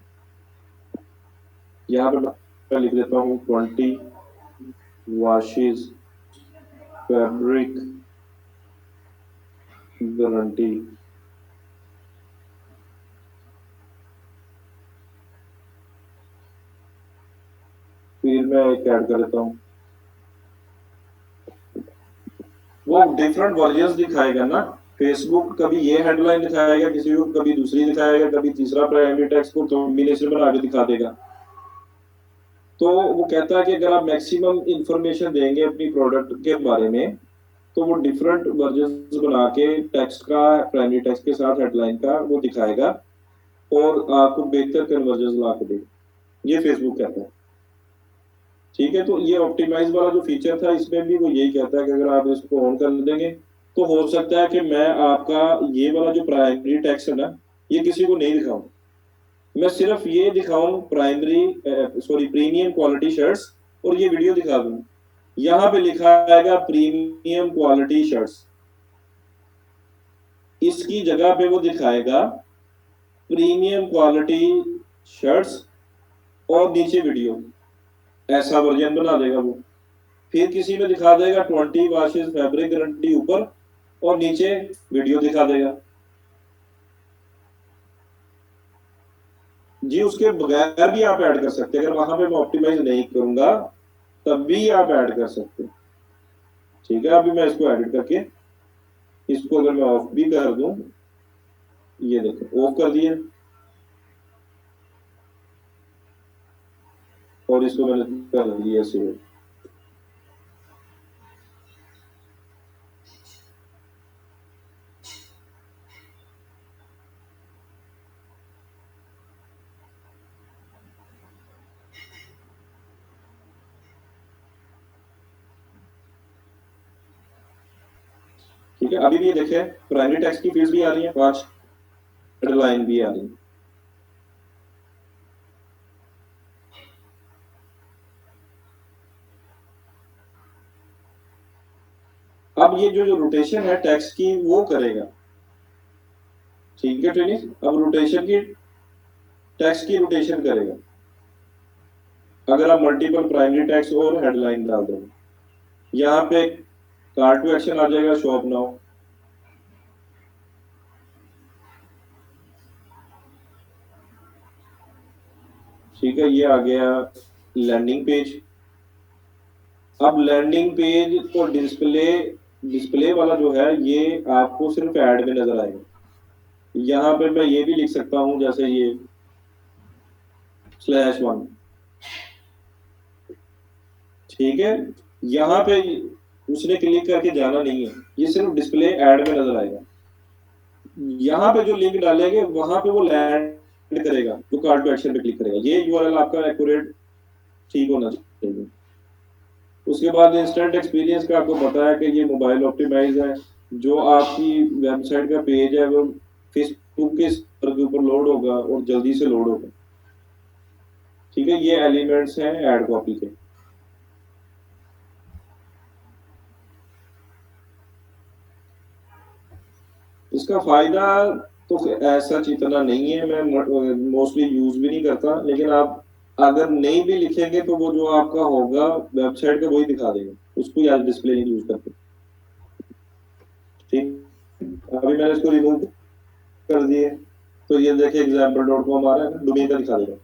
यहाँ पे मैं लिख देता हूँ 20 वॉशेज फैब्रिक गारंटी। फिर मैं एक ऐड कर देता हूँ, वो डिफरेंट वर्जन दिखाएगा ना, फेसबुक कभी ये हेडलाइन दिखाएगा, किसी को कभी दूसरी दिखाएगा, कभी तीसरा प्राइमरी टेक्स्ट को कॉम्बिनेशन बना के दिखा देगा। तो वो कहता है कि अगर आप मैक्सिमम इंफॉर्मेशन देंगे अपनी प्रोडक्ट के बारे में, तो वो डिफरेंट वर्जन बना के टेक्स्ट का, प्राइमरी टेक्स्ट के साथ हेडलाइन का वो दिखाएगा, और आपको बेहतर कन्वर्जन ला के देगा, ये फेसबुक कहता है। ठीक है, तो ये ऑप्टिमाइज वाला जो फीचर था, इसमें भी वो यही कहता है कि अगर आप इसको ऑन कर देंगे, तो हो सकता है कि मैं आपका ये वाला जो प्राइमरी टेक्स्ट है ना, ये किसी को नहीं दिखाऊं, मैं सिर्फ ये दिखाऊं primary, sorry premium quality shirts, और ये वीडियो दिखा दूं। यहां पे लिखा आएगा प्रीमियम क्वालिटी शर्ट्स, इसकी जगह पे वो दिखाएगा प्रीमियम क्वालिटी शर्ट्स, और नीचे वीडियो, ऐसा वर्जन बना देगा वो। फिर किसी में दिखा देगा 20 वॉशेज फैब्रिक गारंटी ऊपर, और नीचे वीडियो दिखा देगा। जी, उसके बगैर भी आप ऐड कर सकते हैं, अगर वहां पे मैं ऑप्टिमाइज नहीं करूंगा तब भी आप ऐड कर सकते हैं। ठीक है, अभी मैं इसको एडिट करके, इसको अगर मैं ऑफ भी कर दूं, ये देखो ऑफ कर दिया, और इसको मैंने कर दिया सेव। ठीक है, अभी भी ये देखे प्राइमरी टेक्स्ट की फील्ड भी आ रही है, 5 हेडलाइन भी आ रही है। अब ये जो रोटेशन है टेक्स्ट की वो करेगा। ठीक है ट्रेनिंग, अब रोटेशन की, टेक्स्ट की रोटेशन करेगा, अगर आप मल्टीपल प्राइमरी टेक्स्ट और हेडलाइन डाल दोगे। यहाँ पे कार्ड टू एक्शन आ जाएगा, शॉप नाउ। ठीक है, ये आ गया लैंडिंग पेज। अब लैंडिंग पेज तो डिस्प्ले, डिस्प्ले वाला जो है ये आपको सिर्फ ऐड में नजर आएगा। यहाँ पे मैं ये भी लिख सकता हूँ, जैसे ये /1। ठीक है, यहाँ पे उसने क्लिक करके जाना नहीं है, ये सिर्फ डिस्प्ले ऐड में नजर आएगा। यहाँ पे जो लिंक डालेंगे वहां पे वो लैंड करेगा, जो कार्ड टू एक्शन पे क्लिक करेगा। ये यूआरएल आपका एक्यूरेट ठीक होना चाहिए। उसके बाद इंस्टेंट एक्सपीरियंस का आपको पता है कि ये मोबाइल ऑप्टिमाइज है, जो आपकी वेबसाइट का पेज है वो फेसबुक के सर्वर के ऊपर लोड होगा और जल्दी से लोड होगा। ठीक है, ये एलिमेंट्स हैं ऐड कॉपी के। इसका फायदा तो ऐसा इतना नहीं है, मैं मोस्टली यूज भी नहीं करता, लेकिन आप अगर नहीं भी लिखेंगे तो वो जो आपका होगा वेबसाइट का वही दिखा देगा, उसको यार डिस्प्ले नहीं यूज करते। ठीक, अभी मैंने इसको रिमूव कर दिए, तो ये देखिए example.com आ रहा है, डोमेन का दिखा देगा।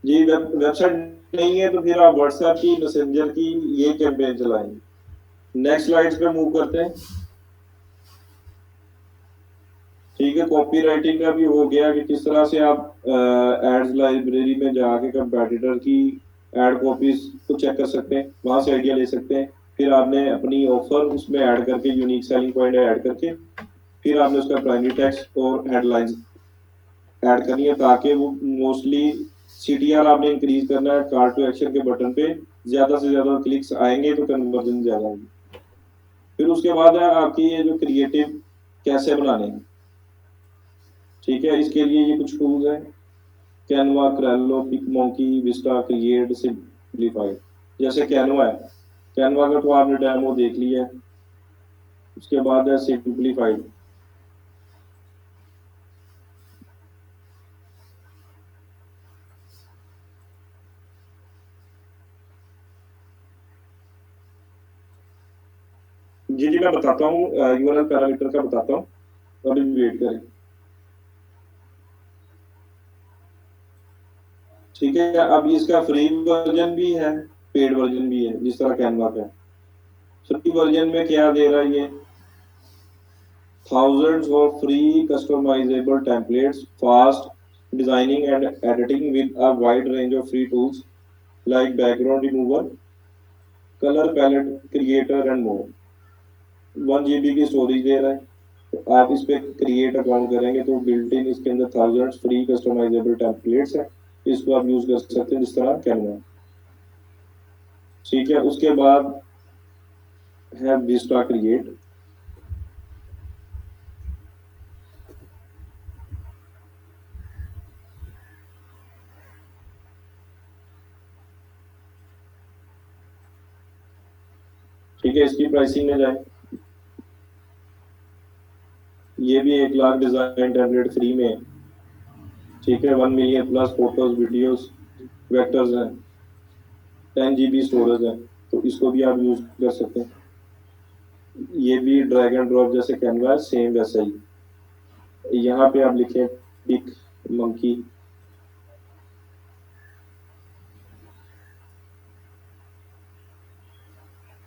जी, वेबसाइट नहीं है तो फिर आप व्हाट्सएप की, मैसेंजर की ये कैंपेन चलाएंगे। नेक्स्ट स्लाइड्स पे मूव करते हैं। ठीक है, कॉपी राइटिंग का भी हो गया कि किस तरह से आप एड्स लाइब्रेरी में जाके कंपेटिटर की एड कॉपीज को चेक कर सकते हैं, वहां से आइडिया ले सकते हैं। फिर आपने अपनी ऑफर उसमें ऐड करके यूनिक सेलिंग पॉइंट ऐड करके फिर आपने उसका प्राइमरी टेक्स्ट और हेडलाइंस ऐड करनी है, ताकि वो मोस्टली सीटीआर आपने इंक्रीज करना है कॉल टू एक्शन के बटन पे, ज्यादा से ज्यादा क्लिक्स आएंगे तो कन्वर्जन ज्यादा होगी। फिर उसके बाद है आपकी ये जो क्रिएटिव कैसे बनाने हैं। ठीक है, इसके लिए ये कुछ टूल्स हैं, कैनवा, क्रैलो, पिकमोंकी, विस्टा, क्रिएट, सिंप्लीफाई। जैसे कैनवा है, कैनवा का तो आपने डेमो देख लिया है। उसके बाद है सिंप्लीफाइड। जी जी, मैं बताता हूँ, यूआरएल पैरामीटर का बताता हूँ, अभी वेट करें। ठीक है, अब इसका फ्री वर्जन भी है, पेड वर्जन भी है, जिस तरह कैनवा का है। फ्री वर्जन में क्या दे रहा है ये, thousands of free customizable templates, fast designing and editing with a wide range of free tools like background remover, color palette creator and more। 1 GB की स्टोरेज दे रहा है, तो आप इस पे क्रिएट अकाउंट करेंगे तो बिल्ट इन इसके अंदर थाउजेंड्स फ्री कस्टमाइजेबल टेम्पलेट्स हैं, इसको आप यूज कर सकते हैं जिस तरह कैनवा। ठीक है, उसके बाद है विस्टा क्रिएट। ठीक है, इसकी प्राइसिंग में जाए, ये भी 1 लाख डिजाइन टेम्पलेट फ्री में है। ठीक है, 1 million plus photos videos vectors हैं, 10 GB स्टोरेज है, तो इसको भी आप यूज कर सकते हैं। ये भी ड्रैग एंड ड्रॉप जैसे कैनवा है, सेम वैसा ही। यहाँ पे आप लिखें पिक मंकी,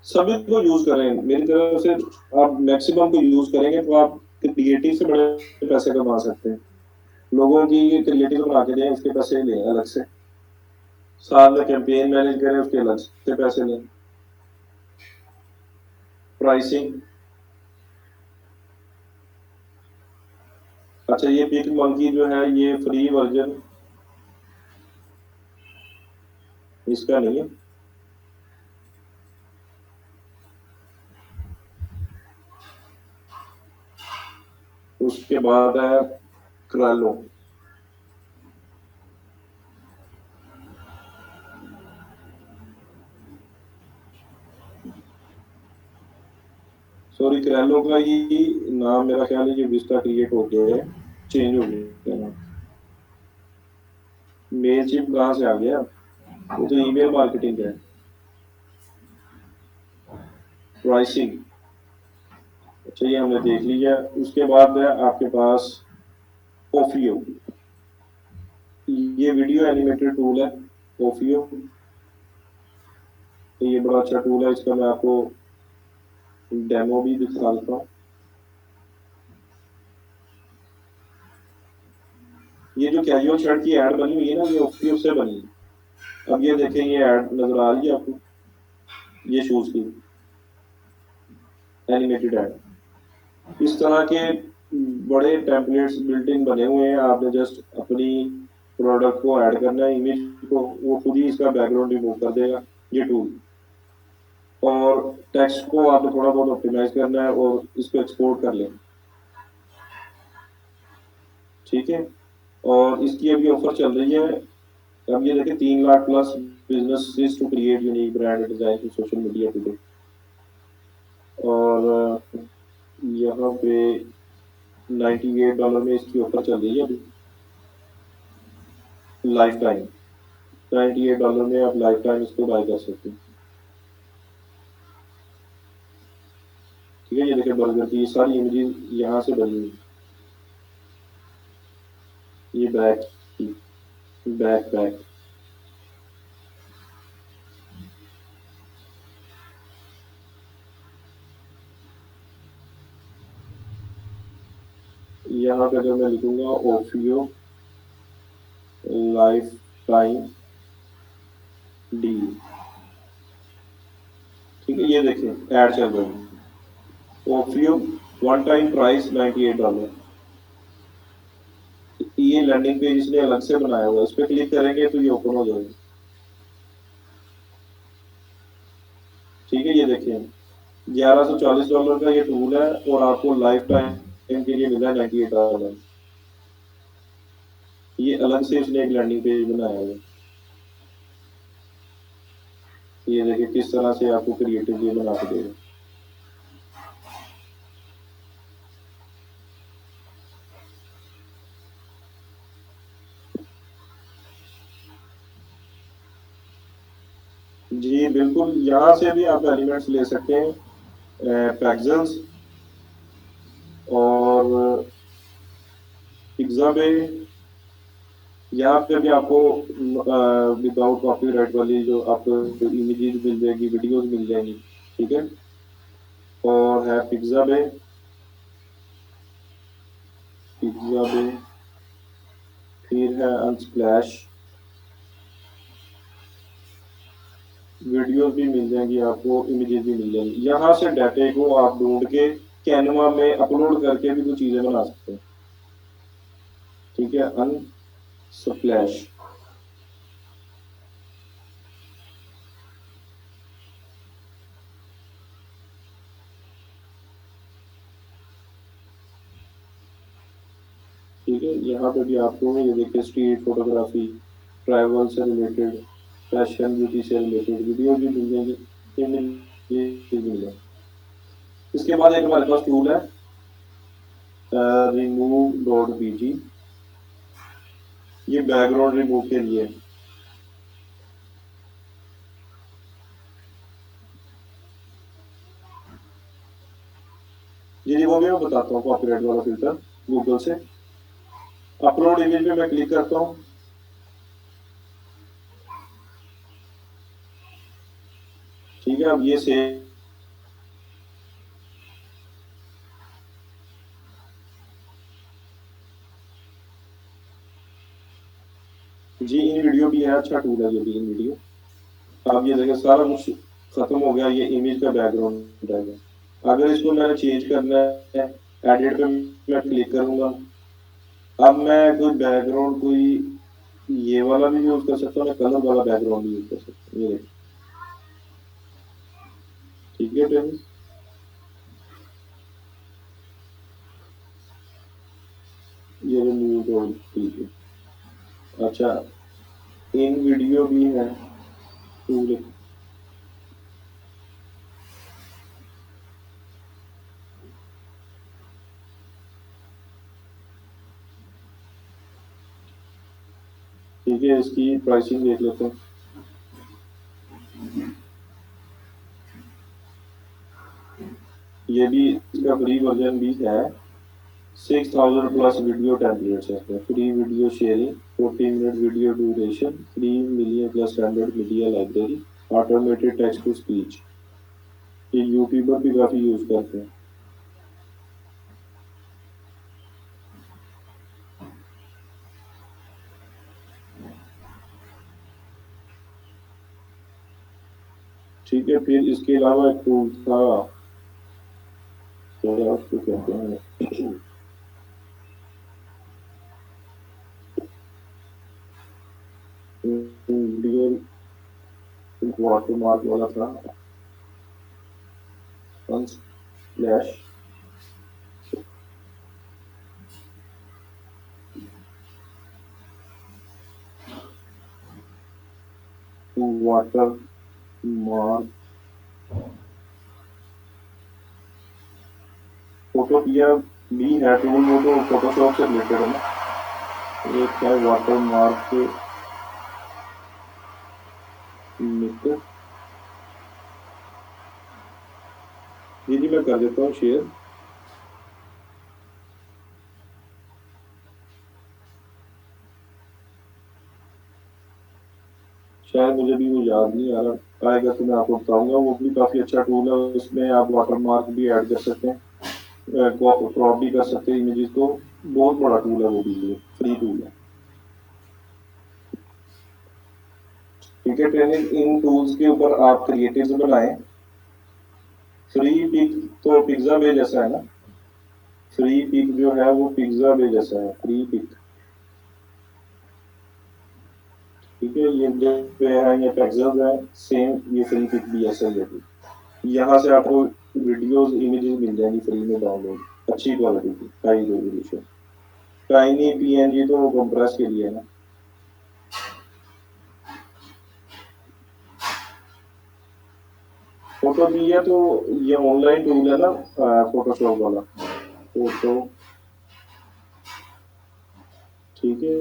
सभी को यूज करें मेरी तरफ से। आप मैक्सिमम को यूज करेंगे तो आप क्रिएटिव से बड़े पैसे कमा सकते हैं। लोगों की क्रिएटिव बना के दें, उसके पैसे लें अलग से। साथ में कैंपेन मैनेज करें, उसके अलग से पैसे लें। प्राइसिंग, अच्छा ये पिक मंकी जो है ये फ्री वर्जन इसका नहीं है। उसके बाद है क्रैलो। सॉरी, क्रैलो का ही नाम मेरा ख्याल है ये विस्टा क्रिएट हो गया है, चेंज हो गया नाम। मेल चिप कहाँ से आ गया, वो तो ईमेल मार्केटिंग है। प्राइसिंग, अच्छा ये हमने देख लिया। उसके बाद है आपके पास ओफियो, ये वीडियो एनिमेटेड टूल है ओफियो। तो ये बड़ा अच्छा टूल है, इसका मैं आपको डेमो भी दिखा देता हूँ। ये जो कैजुअल शर्ट की एड बनी हुई है ना, ये ओफियो से बनी है। अब ये देखें, ये एड नजर आ रही है आपको, ये शूज की एनिमेटेड एड। इस तरह के बड़े टेम्पलेट्स बिल्ट इन बने हुए हैं, आपने जस्ट अपनी प्रोडक्ट को ऐड करना है, इमेज को, वो खुद ही इसका बैकग्राउंड रिमूव कर देगा ये टूल। और टेक्स्ट को आपने थोड़ा बहुत ऑप्टिमाइज करना है और इसको एक्सपोर्ट कर लें। ठीक है, और इसकी अभी ऑफर चल रही है। अब ये देखें, 3 lakh plus business to create unique brand design social media today. और यहाँ पे $98 में इसकी ऑफर चल रही है अभी, लाइफ टाइम। $98 में आप लाइफ टाइम इसको बाय कर सकते हैं। ठीक है, ये देखिए बर्गर की सारी इमेजेस यहाँ से बनी हुई। ये बैक की, बैक बैक। यहाँ पे अगर मैं लिखूंगा ओफियो लाइफ टाइम डील, ठीक है, ये देखिए ऐड चल रही है ओफियो वन टाइम प्राइस $98। ये लैंडिंग पेज इसने अलग से बनाया हुआ है, इस पर क्लिक करेंगे तो ये ओपन हो जाएगा। ठीक है, ये देखिए $1140 का ये टूल है और आपको लाइफ टाइम के लिए मिला है $98। ये अलग से उसने एक लैंडिंग पेज बनाया है। ये देखिए किस तरह से आपको क्रिएटिव ये बना के देगा। जी बिल्कुल, यहाँ से भी आप एलिमेंट्स ले सकते हैं, पैक्सल्स और पिक्साबे। यहाँ पे भी आपको विदाउट कॉपीराइट वाली जो आपको इमेजेस मिल जाएगी, वीडियोस मिल जाएंगी, ठीक है। और है पिक्साबे, पिक्साबे, फिर है अनस्प्लैश, वीडियोस भी मिल जाएंगी आपको, इमेजेस भी मिल जाएंगी। यहाँ से डाटे को आप ढूंढ के कैनवा में अपलोड करके भी कुछ चीजें बना सकते हैं, ठीक है। अनस्प्लैश, ठीक है। यहाँ पे भी आपको ये देखिए स्ट्रीट फोटोग्राफी, ट्रैवल से रिलेटेड, फैशन ब्यूटी से रिलेटेड वीडियो भी मिल जाएंगे, ये भी मिल जाएंगे। इसके बाद एक हमारे पास टूल है रिमूव डॉट बीजी, ये बैकग्राउंड रिमूव के लिए। जी वो भी मैं बताता हूँ, कॉपीराइट वाला फिल्टर गूगल से। अपलोड इमेज पे मैं क्लिक करता हूँ, ठीक है। अब ये सेव, जी इन वीडियो भी है, अच्छा टूल है ये भी इन वीडियो। अब ये देखिए सारा कुछ खत्म हो गया, ये इमेज का बैकग्राउंड रह गया। अगर इसको मैंने चेंज करना है, एडिट पे मैं क्लिक करूंगा। अब मैं कोई बैकग्राउंड, कोई ये वाला भी यूज कर सकता हूँ, मैं कलर वाला बैकग्राउंड भी यूज कर सकता हूँ, ये देखिए, ठीक है फ्रेंड्स। ये रिमूव डॉट, ठीक है। अच्छा, इन वीडियो भी है टूल, ठीक है। इसकी प्राइसिंग देख लेते हैं। ये भी इसका फ्री वर्जन भी है, 6000 प्लस वीडियो टेम्पलेट्स है, free video sharing, 40 minute video duration, 3 million plus standard media library, automated text to speech. ये यूट्यूबर भी काफी यूज करते हैं। ठीक है, फिर इसके अलावा एक टूल था, क्या उसको कहते हैं, वीडियो वाटरमार्क वाला था, फ्लैश, वाटर मार्क, फोटोपिया भी है टूल, वो तो फोटोशॉप से रिलेटेड है ना। एक है वाटर मार्क के मित्र, ये भी मैं कर देता हूँ शेयर। शायद मुझे भी वो याद नहीं आ रहा, आएगा तो मैं आपको बताऊंगा। वो भी काफी अच्छा टूल है, उसमें आप वाटर मार्क भी ऐड कर सकते हैं, क्रॉप भी कर सकते हैं इमेजेस को, बहुत बड़ा टूल है वो भी, ये फ्री टूल है। ठीक है, ट्रेनिंग इन टूल्स के ऊपर आप क्रिएटिव्स बनाएं। फ्री पिक तो पिज्जा बे जैसा है ना, फ्री पिक जो है वो पिज्जा बे जैसा है, फ्री पिक। ठीक है, ये जो है ये पेक्सल्स है, सेम ये फ्री पिक भी ऐसा ही है। यहाँ से आपको वीडियोस इमेजेस मिल जाएंगी फ्री में डाउनलोड, अच्छी क्वालिटी की, हाई रेजोल्यूशन। टाइनी पीएनजी तो कंप्रेस के लिए है ना। फोटो भी है तो ये ऑनलाइन टूल है ना, फोटोशॉप वाला फोटो। ठीक है,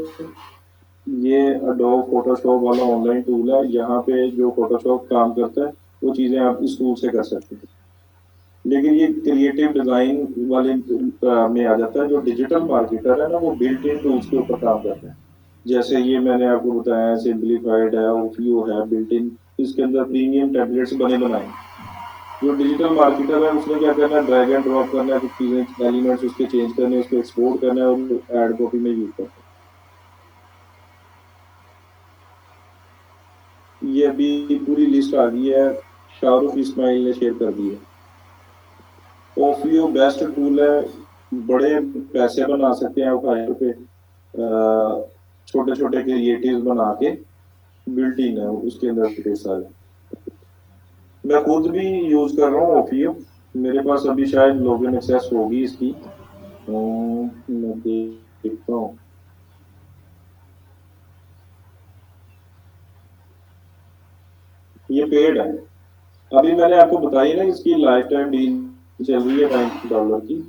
ये अडोब फोटोशॉप वाला ऑनलाइन टूल है, यहाँ पे जो फोटोशॉप काम करता है वो चीज़ें आप इस टूल से कर सकते हैं। लेकिन ये क्रिएटिव डिजाइन वाले में आ जाता है। जो डिजिटल मार्केटर है ना वो बिल्ट इन टूल्स के ऊपर काम करते हैं। जैसे ये मैंने आपको बताया, सिंपलीफाइड है, ओफियो है, बिल्ट इन, इसके अंदर प्रीमियम टेम्पलेट्स बने बनाए। जो डिजिटल मार्केटर है उसने क्या करना है, ड्रैग एंड ड्रॉप करना है, कुछ चीजें एलिमेंट्स उसके चेंज करने हैं, उसको एक्सपोर्ट करना है और एड कॉपी में यूज करना है। ये अभी पूरी लिस्ट आ गई है, शाहरुख इस्माइल ने शेयर कर दी है। ओफियो बेस्ट टूल है, बड़े पैसे बना सकते हैं आप फाइवर पे, छोटे छोटे क्रिएटिव बना के। बिल्ट इन है उसके अंदर ढेर सारे। मैं खुद भी यूज कर रहा हूँ ओफियो, मेरे पास अभी शायद लॉगिन एक्सेस होगी इसकी। मैं देखता हूँ। ये पेड है। अभी मैंने आपको बताई ना इसकी लाइफ टाइम डील चल रही है $90 की।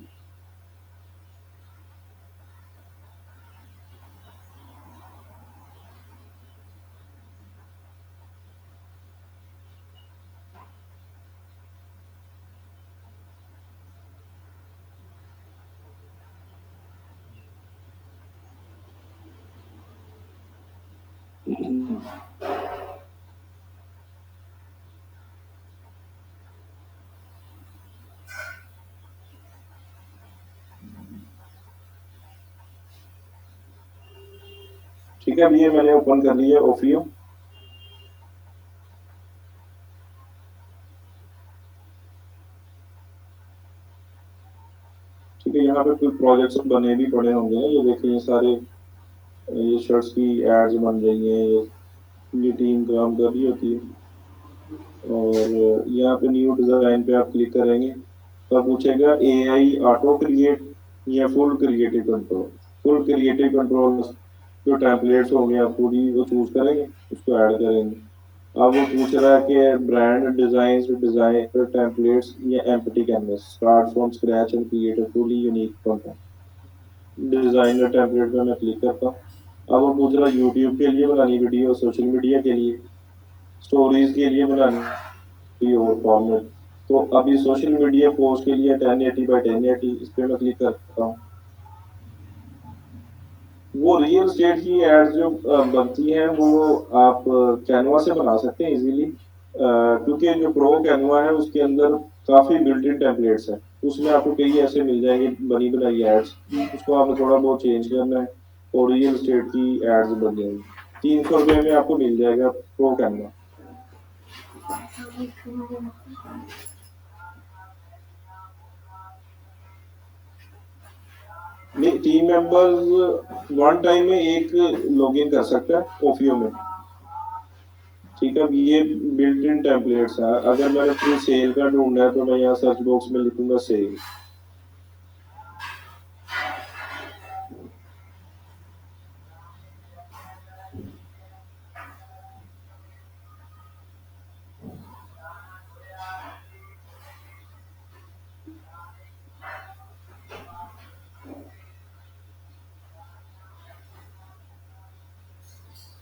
ठीक है, अभी ये मैंने ओपन कर लिया ओफियो। ठीक है, यहाँ पे कुछ प्रोजेक्ट्स बने भी पड़े होंगे, ये देखिए ये सारे, ये शर्ट्स की एड्स बन रही हैं, ये टीम काम कर रही होती है। और यहाँ पे न्यू डिजाइन पे आप क्लिक करेंगे तो पूछेगा एआई ऑटो क्रिएट या full creative control. Full creative control, जो टेम्पलेट्स होंगे आप पूरी वो चूज करेंगे, उसको ऐड करेंगे। अब वो पूछ रहा है कि ब्रांड डिजाइन, डिजाइन टेम्पलेट्स या empty canvas, start from scratch and create a fully unique content. Designer template पे मैं क्लिक करता हूँ। अब वो पूछ रहा है यूट्यूब के लिए बनानी वीडियो, सोशल मीडिया के लिए, स्टोरीज के लिए बनानी कोई और फॉर्मेट। तो अभी सोशल मीडिया पोस्ट के लिए 1080 बाई 1080 इस पे मैं क्लिक करता हूँ। वो रियल स्टेट की एड्स जो बनती हैं वो आप कैनवा से बना सकते हैं इजीली, क्योंकि जो प्रो कैनवा है उसके अंदर काफी बिल्ट इन टेम्पलेट्स हैं। उसमें आपको कई ऐसे मिल जाएंगे बनी बनाई एड्स, उसको आपने थोड़ा बहुत चेंज करना है और रियल स्टेट की एड्स बन जाएंगी। ₹300 में आपको मिल जाएगा प्रो कैनवा। नहीं, टीम मेंबर्स वन टाइम में एक लॉगिन कर सकता है ओफियो में। ठीक है, अब ये बिल्ट इन टेम्पलेट्स है, अगर मैंने कोई सेल का ढूंढना है तो मैं यहाँ सर्च बॉक्स में लिखूंगा सेल।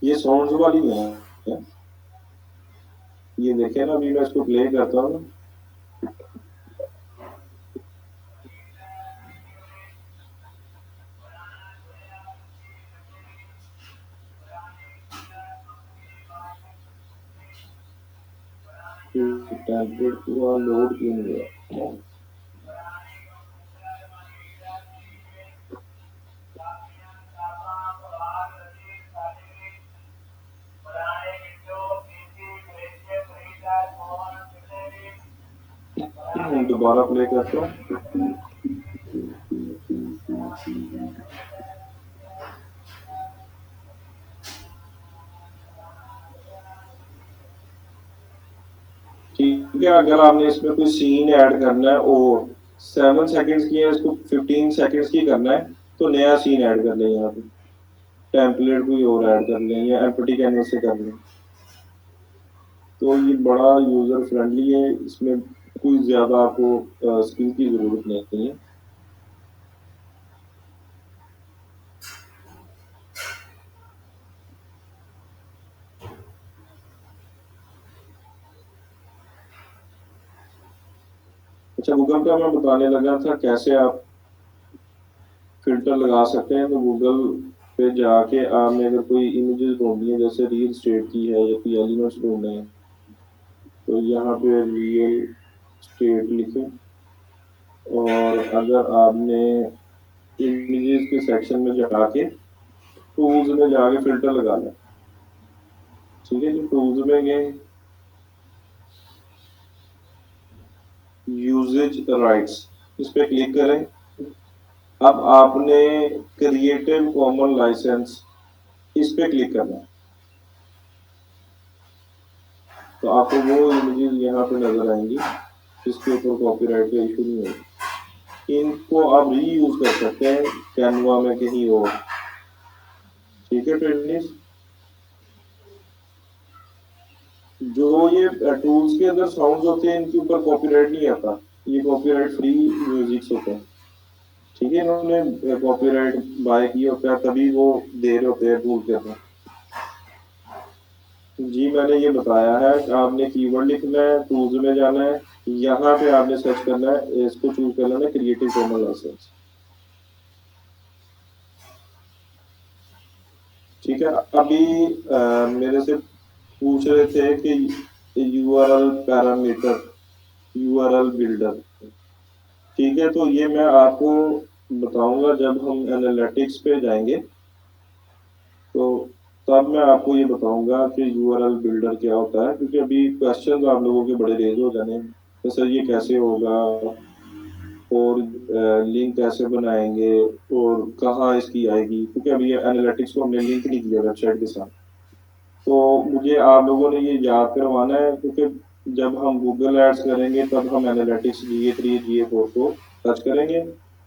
ये साउंड्स वाली है, ये देखे ना, अभी मैं इसको प्ले करता हूँ। टेम्पलेट पूरा लोड क्यों नहीं हुआ। दोबारा प्ले करता हूँ। ठीक है, अगर आपने इसमें कोई सीन ऐड करना है और 7 सेकंड्स की है, इसको 15 सेकंड्स की करना है, तो नया सीन ऐड कर लें, यहाँ पे टेम्पलेट कोई और ऐड कर लें या एम्प्टी कैनवस से कर लें। तो ये बड़ा यूजर फ्रेंडली है, इसमें कोई ज्यादा आपको स्किल की जरूरत नहीं है। अच्छा, गूगल का मैं बताने लगा था कैसे आप फिल्टर लगा सकते हैं। तो गूगल पे जाके आपने अगर कोई इमेजेस ढूंढनी है, जैसे रियल स्टेट की है या कोई एलिमेंट्स ढूंढने हैं, तो यहाँ पे रियल स्टेट लिखें और अगर आपने इमेजेस के सेक्शन में जाके टूल्स में जाके फिल्टर लगाना है। ठीक है जी, टूल्स में गए, यूजेज राइट्स, इस पे क्लिक करें। अब आपने क्रिएटिव कॉमन लाइसेंस इस पे क्लिक करना है, तो आपको वो इमेजेस यहाँ पे नजर आएंगी जिसके ऊपर कॉपीराइट का इशू नहीं होगा। इनको आप रीयूज कर सकते हैं कैनवा में कहीं और। ठीक है ट्रेनिस, जो ये टूल्स के अंदर साउंड्स होते हैं इनके ऊपर कॉपीराइट नहीं आता, ये कॉपीराइट फ्री म्यूजिक होते हैं। ठीक है, इन्होंने कॉपीराइट बाय किया होता है तभी वो दे रहे होते हैं टूल के अंदर। जी मैंने ये बताया है कि आपने कीवर्ड लिखना है, टूल्स में जाना है, यहाँ पे आपने सर्च करना है, इसको चूज कर लेना है क्रिएटिव कॉमन लाइसेंस। ठीक है, अभी मेरे से पूछ रहे थे कि यूआरएल पैरामीटर, यूआरएल बिल्डर। ठीक है, तो ये मैं आपको बताऊंगा जब हम एनालिटिक्स पे जाएंगे, तो तब मैं आपको ये बताऊंगा कि यूआरएल बिल्डर क्या होता है, क्योंकि अभी क्वेश्चंस आप लोगों के बड़े रेज हो जाने हैं तो सर ये कैसे होगा और लिंक कैसे बनाएंगे और कहाँ इसकी आएगी, क्योंकि अभी एनालिटिक्स को हमने लिंक नहीं किया वेबसाइट के साथ। तो मुझे आप लोगों ने ये याद करवाना है, क्योंकि जब हम गूगल एड्स करेंगे तब हम एनालिटिक्स GA3 GA4 को सर्च करेंगे,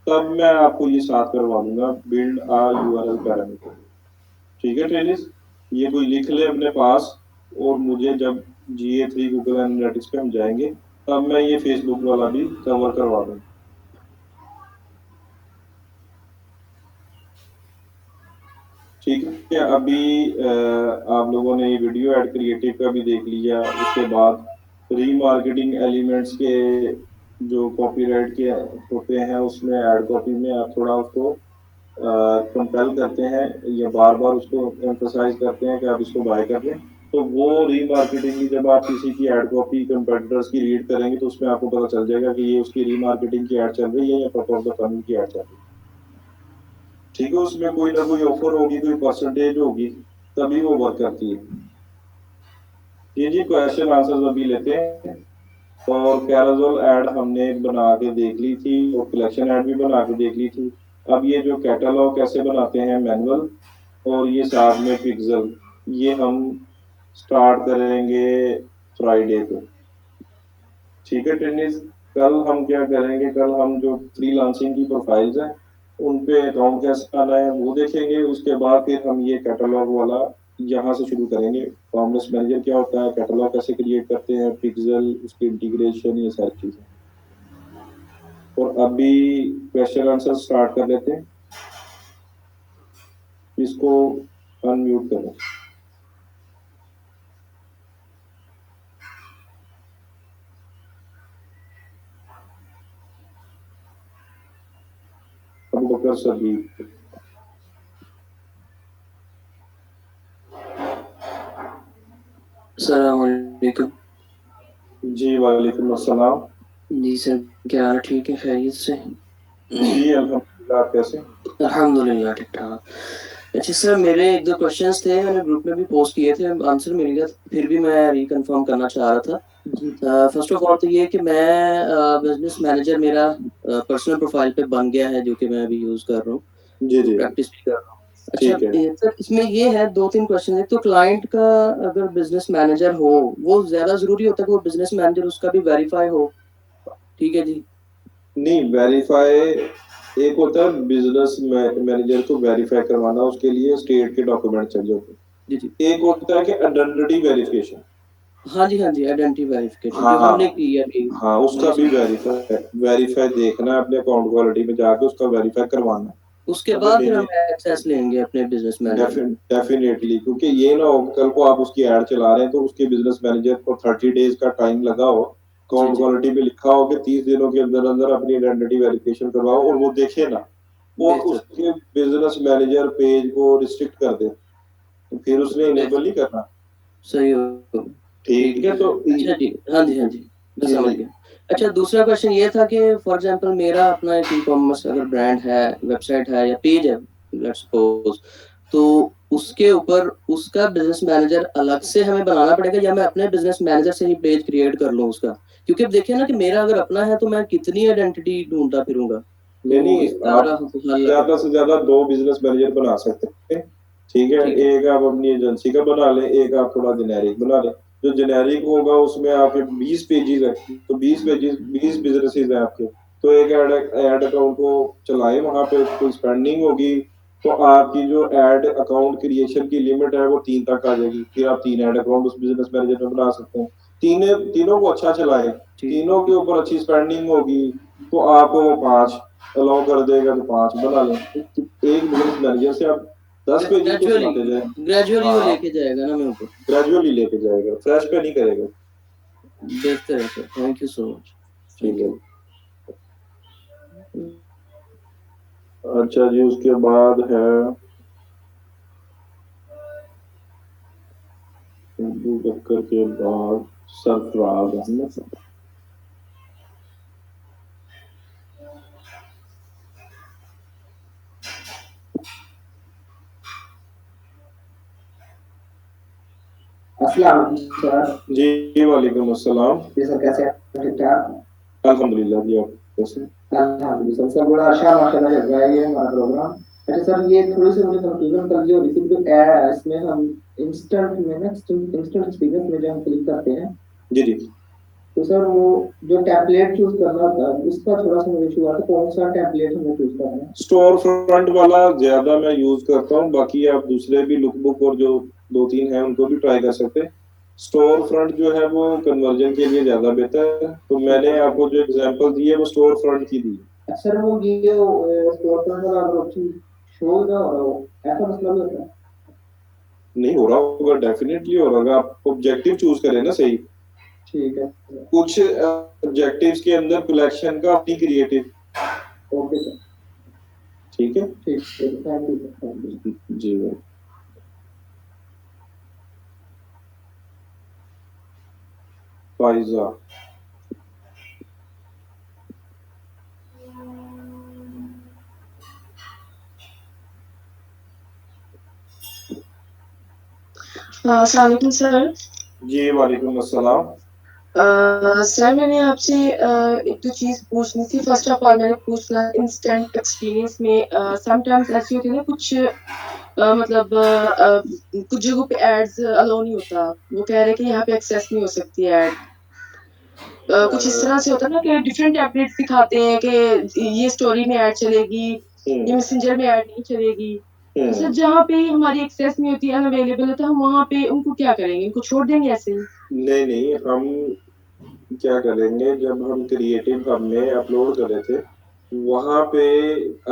तब मैं आपको ये साथ करवा दूंगा बिल्ड आ यूआरएल पैरामीटर। ठीक है ट्रेनिस, ये कोई लिख ले अपने पास, और मुझे जब GA3 गूगल एनालिटिक्स पे हम जाएंगे तब मैं ये फेसबुक वाला भी कवर करवा दूंगा। ठीक है, अभी आप लोगों ने ये वीडियो एड क्रिएटिव का भी देख लिया, उसके बाद रीमार्केटिंग एलिमेंट्स के जो कॉपीराइट के होते हैं उसमें ऐड कॉपी में आप थोड़ा उसको कंपेल करते हैं या बार बार उसको एम्फसाइज करते हैं कि आप इसको बाय कर लें, तो वो रीमार्केटिंग की जब आप किसी की एड कॉपी कंपेटिटर्स की रीड करेंगे तो उसमें आपको पता चल जाएगा कि ये उसकी रीमार्केटिंग की एड चल रही है या टॉप ऑफ द फनल की एड चल रही है। ठीक है, उसमें कोई ना कोई ऑफर होगी, कोई परसेंटेज होगी, तभी वो वर्क करती है। ये जी क्वेश्चन आंसर अभी लेते हैं। और कैराजोल ऐड हमने बना के देख ली थी और कलेक्शन ऐड भी बना के देख ली थी। अब ये जो कैटलॉग कैसे बनाते हैं मैनुअल, और ये साथ में पिक्सल, ये हम स्टार्ट करेंगे फ्राइडे को। ठीक है टेनिस, कल हम क्या करेंगे, कल हम जो फ्रीलांसिंग की प्रोफाइल्स हैं उन पे अकाउंट कैसे आना है वो देखेंगे। उसके बाद फिर हम ये कैटलॉग वाला यहाँ से शुरू करेंगे। कॉमर्स मैनेजर क्या होता है, कैटलॉग कैसे क्रिएट करते हैं, पिक्सल, उसकी इंटीग्रेशन, ये सारी चीजें। और अभी क्वेश्चन आंसर स्टार्ट कर लेते हैं। इसको अनम्यूट करें। अबू बकर सदीक। अस्सलाम वालेकुम। जी वालेकुम अस्सलाम। जी सर, क्या हाल, ठीक है, खैरियत से? जी अल्हम्दुलिल्लाह, आप कैसे? अल्हम्दुलिल्लाह ठीक ठाक। अच्छा सर, मेरे एक दो क्वेश्चंस थे, मैंने ग्रुप में भी पोस्ट किए थे, आंसर मिल गया, फिर भी मैं रिकन्फर्म करना चाह रहा था। फर्स्ट ऑफ ऑल तो ये कि मैं बिजनेस मैनेजर मेरा पर्सनल प्रोफाइल पे बन गया है, जो कि मैं अभी यूज कर रहा हूँ, जी तो जी। प्रैक्टिस भी कर रहा हूँ। अच्छा, ठीक है। सर इसमें ये है, दो तीन क्वेश्चन है। तो क्लाइंट का अगर बिजनेस मैनेजर हो, वो ज्यादा जरूरी होता है कि वो बिजनेस मैनेजर उसका भी वेरीफाई हो? ठीक है जी। नहीं, वेरीफाई एक होता है बिजनेस मैनेजर को वेरीफाई करवाना, उसके लिए स्टेट के डॉक्यूमेंट चाहिए होते जी जी। हैं। एक होता है कि आइडेंटिटी वेरिफिकेशन। हाँ जी, हाँ जी, आइडेंटिटी वेरिफिकेशन जो हमने हाँ की है अभी हाँ, उसका भी रिसेंट। वेरीफाई वेरीफाई देखना है, अपने अकाउंट क्वालिटी में जाके उसका वेरीफाई करवाना है। उसके अगर बाद फिर नहीं, हम एक्सेस लेंगे अपने बिजनेस मैनेजर का। डेफिनेटली, क्योंकि ये ना हो कि कल को आप उसकी एड चला रहे हैं तो उसके बिजनेस मैनेजर को 30 डेज का टाइम लगा हो, जी अकाउंट जी। क्वालिटी में लिखा हो कि 30 दिनों के अंदर अंदर अपनी आइडेंटिटी वेरिफिकेशन करवाओ, और वो देखे ना, और बेहतर। उसके बिजनेस मैनेजर पेज को रिस्ट्रिक्ट कर दे, तो फिर उसने इनेबल बेहतर। नहीं करना। सही हो। ठीक ठीक है। है, तो अच्छा जी, हाँ जी, हाँ जी, मैं जी समझ जी। गया। अच्छा, दूसरा क्वेश्चन ये था कि फॉर एग्जांपल मेरा अपना एक ई कॉमर्स अगर ब्रांड है, वेबसाइट है या पेज है, लेट्स सपोज, तो उसके ऊपर उसका बिजनेस मैनेजर अलग से हमें बनाना पड़ेगा, या मैं अपने बिजनेस मैनेजर से ही पेज क्रिएट कर लूँ उसका? क्योंकि अब देखिए ना कि मेरा अगर अपना है तो मैं कितनी आइडेंटिटी ढूंढता फिरूंगा, नहीं तो नहीं, इसका आप जरा हल लगे। ज्यादा से ज्यादा दो बिजनेस मैनेजर बना सकते हैं। ठीक है, ठीक है। एक आप अपनी एजेंसी का बना लें, एक आप थोड़ा जेनेरिक बना लें। जो जेनेरिक होगा उसमें आपके 20 पेजेस है, तो 20 पेजेस, 20 बिजनेसेस हैं आपके, तो एक एड अकाउंट को चलाएं, वहां पे कोई स्पेंडिंग होगी, तो आपकी जो एड अकाउंट क्रिएशन की लिमिट है वो 3 तक आ जाएगी, फिर आप 3 एड अकाउंट उस बिजनेस मैनेजर में बना सकते हैं। तीनों को अच्छा चलाएं, ठीक तीनों के ठीक। ऊपर अच्छी स्पेंडिंग होगी, तो आपको वो 5 अलाउ कर देगा, तो 5 बना लें। एक बिजनेस मैनेजर से आप 10 पेजेस तो ग्रेजुअली, चलाते जाए। ग्रेजुअली वो हाँ, लेके जाएगा ना मैं ऊपर। ग्रेजुअली लेके जाएगा, फ्रेश पे नहीं करेगा। बेहतर है sir, thank you so much. ठीक थैंक है। यू। अच्छा जी, उसके बाद है अबू बकर के बाद सरफराज अहमद। अस्सलाम वालेकुम सर। जी वालेकुम अस्सलाम। जी सर, कैसे हैं? ठीक ठाक। अल्हम्दुलिल्लाह जी, आप कैसे? अल्हम्दुलिल्लाह सर, बड़ा अच्छा माशाल्लाह लग रहा है ये हमारा प्रोग्राम। अच्छा सर, ये थोड़ी सी मुझे कंफ्यूजन कर जो रही थी, जो ऐड है इसमें हम इंस्टेंट में ना, इंस्टेंट स्पीकर में जब हम क्लिक करते हैं, जी जी। तो सर वो जो टेम्पलेट चूज करना होता है उसका थोड़ा सा मुझे इशू आता है, कौन सा टेम्पलेट हमें चूज करना है? स्टोर फ्रंट वाला ज्यादा मैं यूज करता हूँ, बाकी आप दूसरे भी लुक बुक और जो दो तीन है उनको भी ट्राई कर सकते हैं। स्टोर फ्रंट जो है वो कन्वर्जन के लिए ज्यादा बेहतर है, तो मैंने आपको जो एग्जांपल दी है वो स्टोर फ्रंट की दी है। सर वो ये स्टोर फ्रंट वाला अगर ऑप्शन शो ना हो रहा हो, ऐसा मसला भी होता है? नहीं हो रहा होगा, डेफिनेटली हो रहा होगा, आप ऑब्जेक्टिव चूज करें ना सही। ठीक है। कुछ ऑब्जेक्टिव्स के अंदर कलेक्शन का अपनी क्रिएटिव। Okay sir. ठीक है। ठीक है, thank you sir, thank you. जी भाई। फाइजा। अस्सलाम वालेकुम सर। जी वालेकुम अस्सलाम। सर मैंने आपसे एक तो चीज़ पूछनी थी। फर्स्ट ऑफ ऑल मैंने पूछना, इंस्टेंट एक्सपीरियंस में समटाइम्स ऐसी होती है ना कुछ मतलब कुछ जगहों पे एड्स अलाउ नहीं होता, वो कह रहे हैं कि यहाँ पे एक्सेस नहीं हो सकती ऐड। कुछ इस तरह से होता है ना कि डिफरेंट टैबलेट्स दिखाते हैं कि ये स्टोरी में ऐड चलेगी, ये हम्म मैसेंजर में ऐड नहीं चलेगी। तो सर हम्म। जहाँ पे हमारी एक्सेस नहीं होती, अनअवेलेबल है, तो हम वहाँ पे उनको क्या करेंगे? इनको छोड़ देंगे ऐसे ही? नहीं नहीं, हम क्या करेंगे, जब हम क्रिएटिव हब में अपलोड कर रहे थे, वहां पे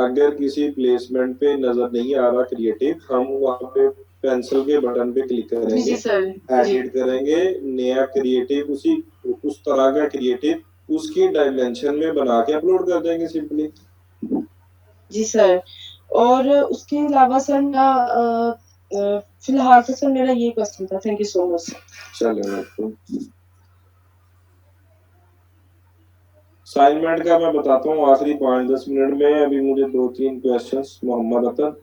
अगर किसी प्लेसमेंट पे नजर नहीं आ रहा क्रिएटिव, हम वहां पे पेंसिल के बटन पे क्लिक जी करेंगे, जी सर। जी एडिट करेंगे, नया क्रिएटिव उस तरह का क्रिएटिव उसकी डायमेंशन में बना के अपलोड कर देंगे सिंपली। जी सर। और उसके अलावा सर मेरा फिलहाल तो सर मेरा ये क्वेश्चन था। Thank you so much sir. चलेगा तो असाइनमेंट का मैं बताता हूँ आखिरी 5-10 मिनट में, अभी मुझे दो तीन क्वेश्चंस मोहम्मद अतर।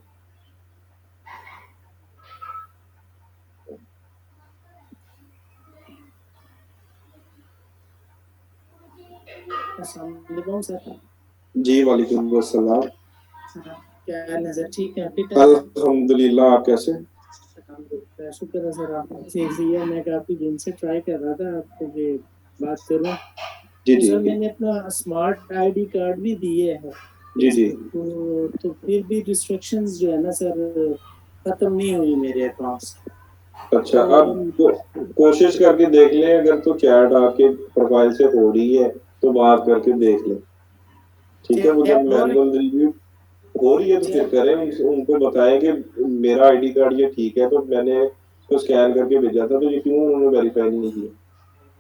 अस्सलाम वालेकुम सर। जी वालेकुम अस्सलाम। क्या हाल है सर? ठीक है, फिट है? अल्हम्दुलिल्लाह, आप कैसे? अल्हम्दुलिल्लाह, शुक्र है सर, आप सही है। मैं काफी दिन से ट्राई कर रहा था आपको ये बात करूं। जी तो जी सर मैंने अपना स्मार्ट आईडी कार्ड भी दिए है जी जी। तो फिर भी रिस्ट्रिक्शंस जो है ना सर खत्म नहीं हुई मेरे अकाउंट्स। अच्छा, तो आप कोशिश करके देख लें, अगर तो चैट आपके प्रोफाइल से हो रही है तो बात करके देख लें। ठीक है, वो जब चैट हो रही मैनुअल रिव्यू हो रही है तो फिर करें, उनको बताएं कि मेरा आईडी कार्ड ये ठीक है, तो मैंने उसको स्कैन करके भेजा था, तो ये क्यों उन्होंने वेरीफाई नहीं किया?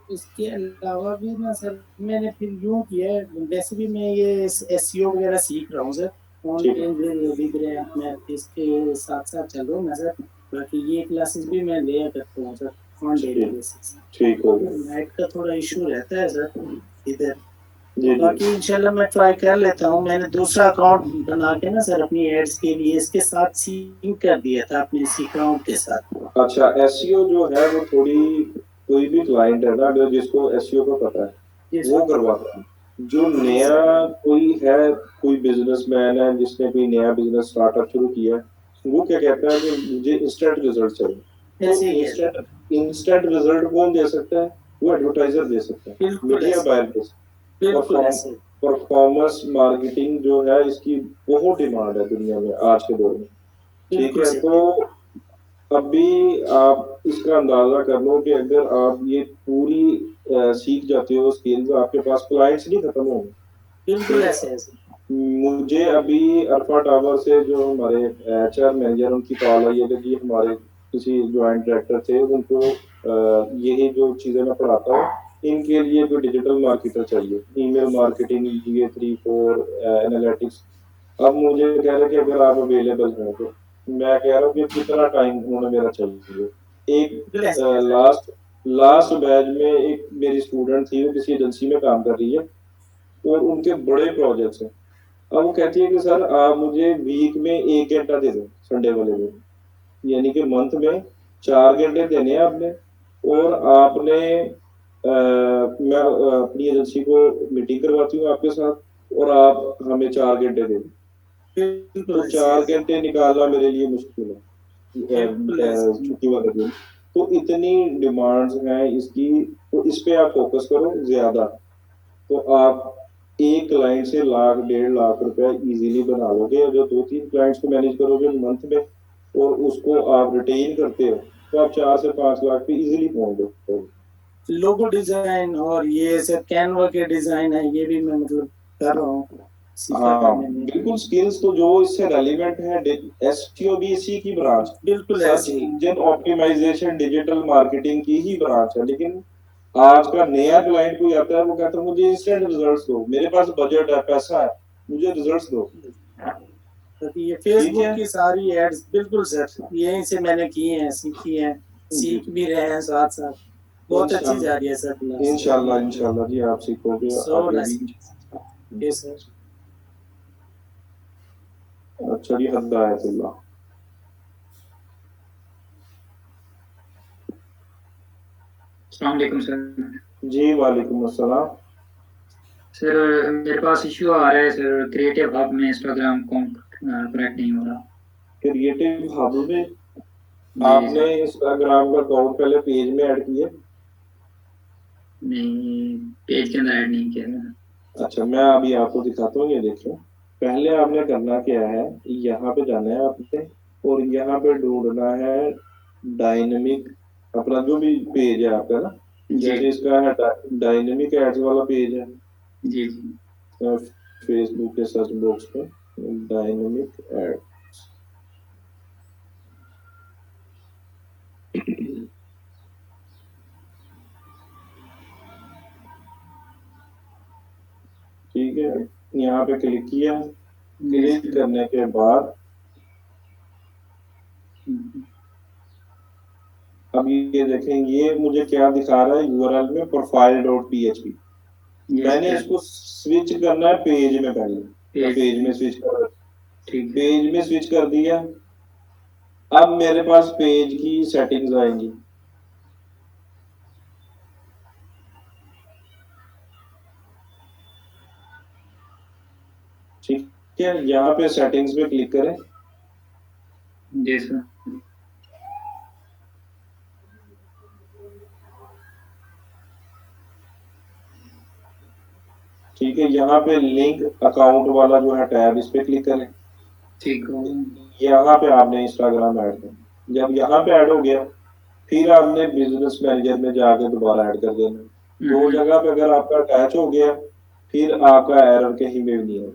इसके अलावा भी ना सर मैंने फिर यूं किया है, वैसे भी मैं ये एसईओ वगैरह सीख रहा हूँ सर। ठीक ऑनलाइन बिग रैंक मैं इसके साथ साथ चल रहा हूँ मैं सर। बाकी ये क्लासेस भी मैं लिया करता हूँ सर ऑन डेली ठीक बेसिस। ठीक हो गया। नेट का थोड़ा इशू रहता है सर इधर। जी जी। बाकी इंशाल्लाह मैं ट्राई कर लेता हूँ। मैंने दूसरा अकाउंट बना के ना सर अपनी एड्स के लिए इसके साथ सिंक कर दिया था अपने इसी अकाउंट के साथ। अच्छा, एसईओ जो है वो थोड़ी, कोई भी क्लाइंट है ना अगर जिसको एसईओ का पता है जी वो सर। करवाता है। जो जी नया सर। कोई है, कोई बिजनेसमैन है जिसने कोई नया बिजनेस स्टार्टअप शुरू किया है, वो क्या कहता है कि मुझे इंस्टेंट रिजल्ट चाहिए। तो ऐसे ही है सर। इंस्टेंट रिजल्ट कौन दे सकता है? वो एडवर्टाइजर दे सकता है, बिल्कुल मीडिया ऐसे। बायर दे सकता है। बिल्कुल ऐसे। परफॉर्मेंस मार्केटिंग जो है इसकी बहुत डिमांड है दुनिया में आज के दौर में। ठीक बिल्कुल है, सही। तो अभी आप इसका अंदाजा कर लो कि अगर आप ये पूरी सीख जाते हो स्किल्स, आपके पास क्लाइंट्स नहीं खत्म होंगे। बिल्कुल ऐसे ऐसे। मुझे अभी अल्फा टावर से जो हमारे एचआर मैनेजर उनकी कॉल आई है कि जी हमारे किसी ज्वाइंट डायरेक्टर थे, उनको यही जो चीजें मैं पढ़ाता हूँ इनके लिए कोई डिजिटल मार्केटर चाहिए, ईमेल मार्केटिंग, GA3 4 एनालिटिक्स। अब मुझे कह रहे कि अगर आप अवेलेबल हैं तो मैं कह रहा हूँ कि कितना टाइम उन्होंने मेरा चाहिए। बिल्कुल एक ऐसे सर। लास्ट लास्ट बैच में एक मेरी स्टूडेंट थी, वो किसी एजेंसी में काम कर रही है और उनके बड़े प्रोजेक्ट्स हैं। अब वो कहती है कि सर आप मुझे वीक में 1 घंटा दे दो संडे वाले दिन, यानी कि मंथ में 4 घंटे देने हैं आपने, और आपने मैं अपनी एजेंसी को मीटिंग करवाती हूँ आपके साथ और आप हमें 4 घंटे दे दो। बिल्कुल तो ऐसे चार ऐसे। घंटे निकालना मेरे लिए मुश्किल है बिल्कुल ऐसे। छुट्टी वाले दिन। तो इतनी डिमांड्स हैं इसकी, तो इस पे आप फोकस करो ज्यादा, तो आप एक क्लाइंट से 1 लाख 1.5 लाख रुपया इजीली बना लोगे। अगर 2-3 क्लाइंट्स को मैनेज करोगे मंथ में और उसको आप रिटेन करते हो तो आप 4 से 5 लाख पे इजीली पहुंच जाओगे। लोगो डिजाइन और ये सर कैनवा के डिजाइन है, ये भी मैं मतलब कर रहा हूँ, सीखा है हाँ मैंने। बिल्कुल, स्किल्स तो जो इससे रेलिवेंट है। एसईओ भी इसी की ब्रांच, बिल्कुल सर्च ऐसे ही। इंजन ऑप्टिमाइजेशन डिजिटल मार्केटिंग की ही ब्रांच है। लेकिन आज का नया क्लाइंट कोई आता है वो कहता है मुझे इंस्टेंट रिजल्ट्स दो, मेरे पास बजट है, पैसा है, मुझे रिजल्ट्स दो। तो ये ठीक फेसबुक है। की सारी एड्स बिल्कुल सर यहीं से मैंने की हैं, सीखी हैं, जी सीख भी रहे हैं साथ साथ। बहुत अच्छी जा इंशाल्लाह, रही है सर क्लास। इंशाल्लाह इंशाल्लाह जी आप सीखोगे सो आगे भी। नाइस। ये सर। अच्छा जी, हदायतुल्लाह। अस्सलाम वालेकुम सर। जी वालेकुम अस्सलाम। सर मेरे पास इश्यू आ रहा है सर, क्रिएटिव हब में इंस्टाग्राम अकाउंट कनेक्ट नहीं हो रहा। क्रिएटिव हब में जी आपने सर। इंस्टाग्राम का अकाउंट पहले पेज में ऐड किया? नहीं, पेज के अंदर ऐड नहीं किया सर। अच्छा, मैं अभी आपको दिखाता हूँ, ये देखिए। पहले आपने करना क्या है, यहाँ पे जाना है आपने और यहाँ पे ढूंढना है डायनेमिक, अपना जो भी पेज है आपका ना, जी जैसे इसका है डायनेमिक एड्स वाला पेज है जी जी। फेसबुक के सर्च बॉक्स में, डायनेमिक एड। ठीक है, यहाँ पे क्लिक किया। जी क्लिक सर। करने के बाद अब ये देखें, ये मुझे क्या दिखा रहा है यूआरएल में, profile.php। जी मैंने सर। इसको स्विच करना है पेज में, पहले मैं पेज पेज में स्विच कर, ठीक है। पेज में स्विच कर दिया। अब मेरे पास पेज की सेटिंग्स आएंगी। ठीक है, यहाँ पे सेटिंग्स पे क्लिक करें। जी सर। ठीक है, यहाँ पे लिंक अकाउंट वाला जो है टैब, इस पे क्लिक करें। ठीक हो यहाँ पे आपने इंस्टाग्राम ऐड करना। जब यहाँ पे ऐड हो गया, फिर आपने बिजनेस मैनेजर में जाके दोबारा ऐड कर देना। दो जगह पे अगर आपका अटैच हो गया, फिर आपका एरर कहीं में भी नहीं है।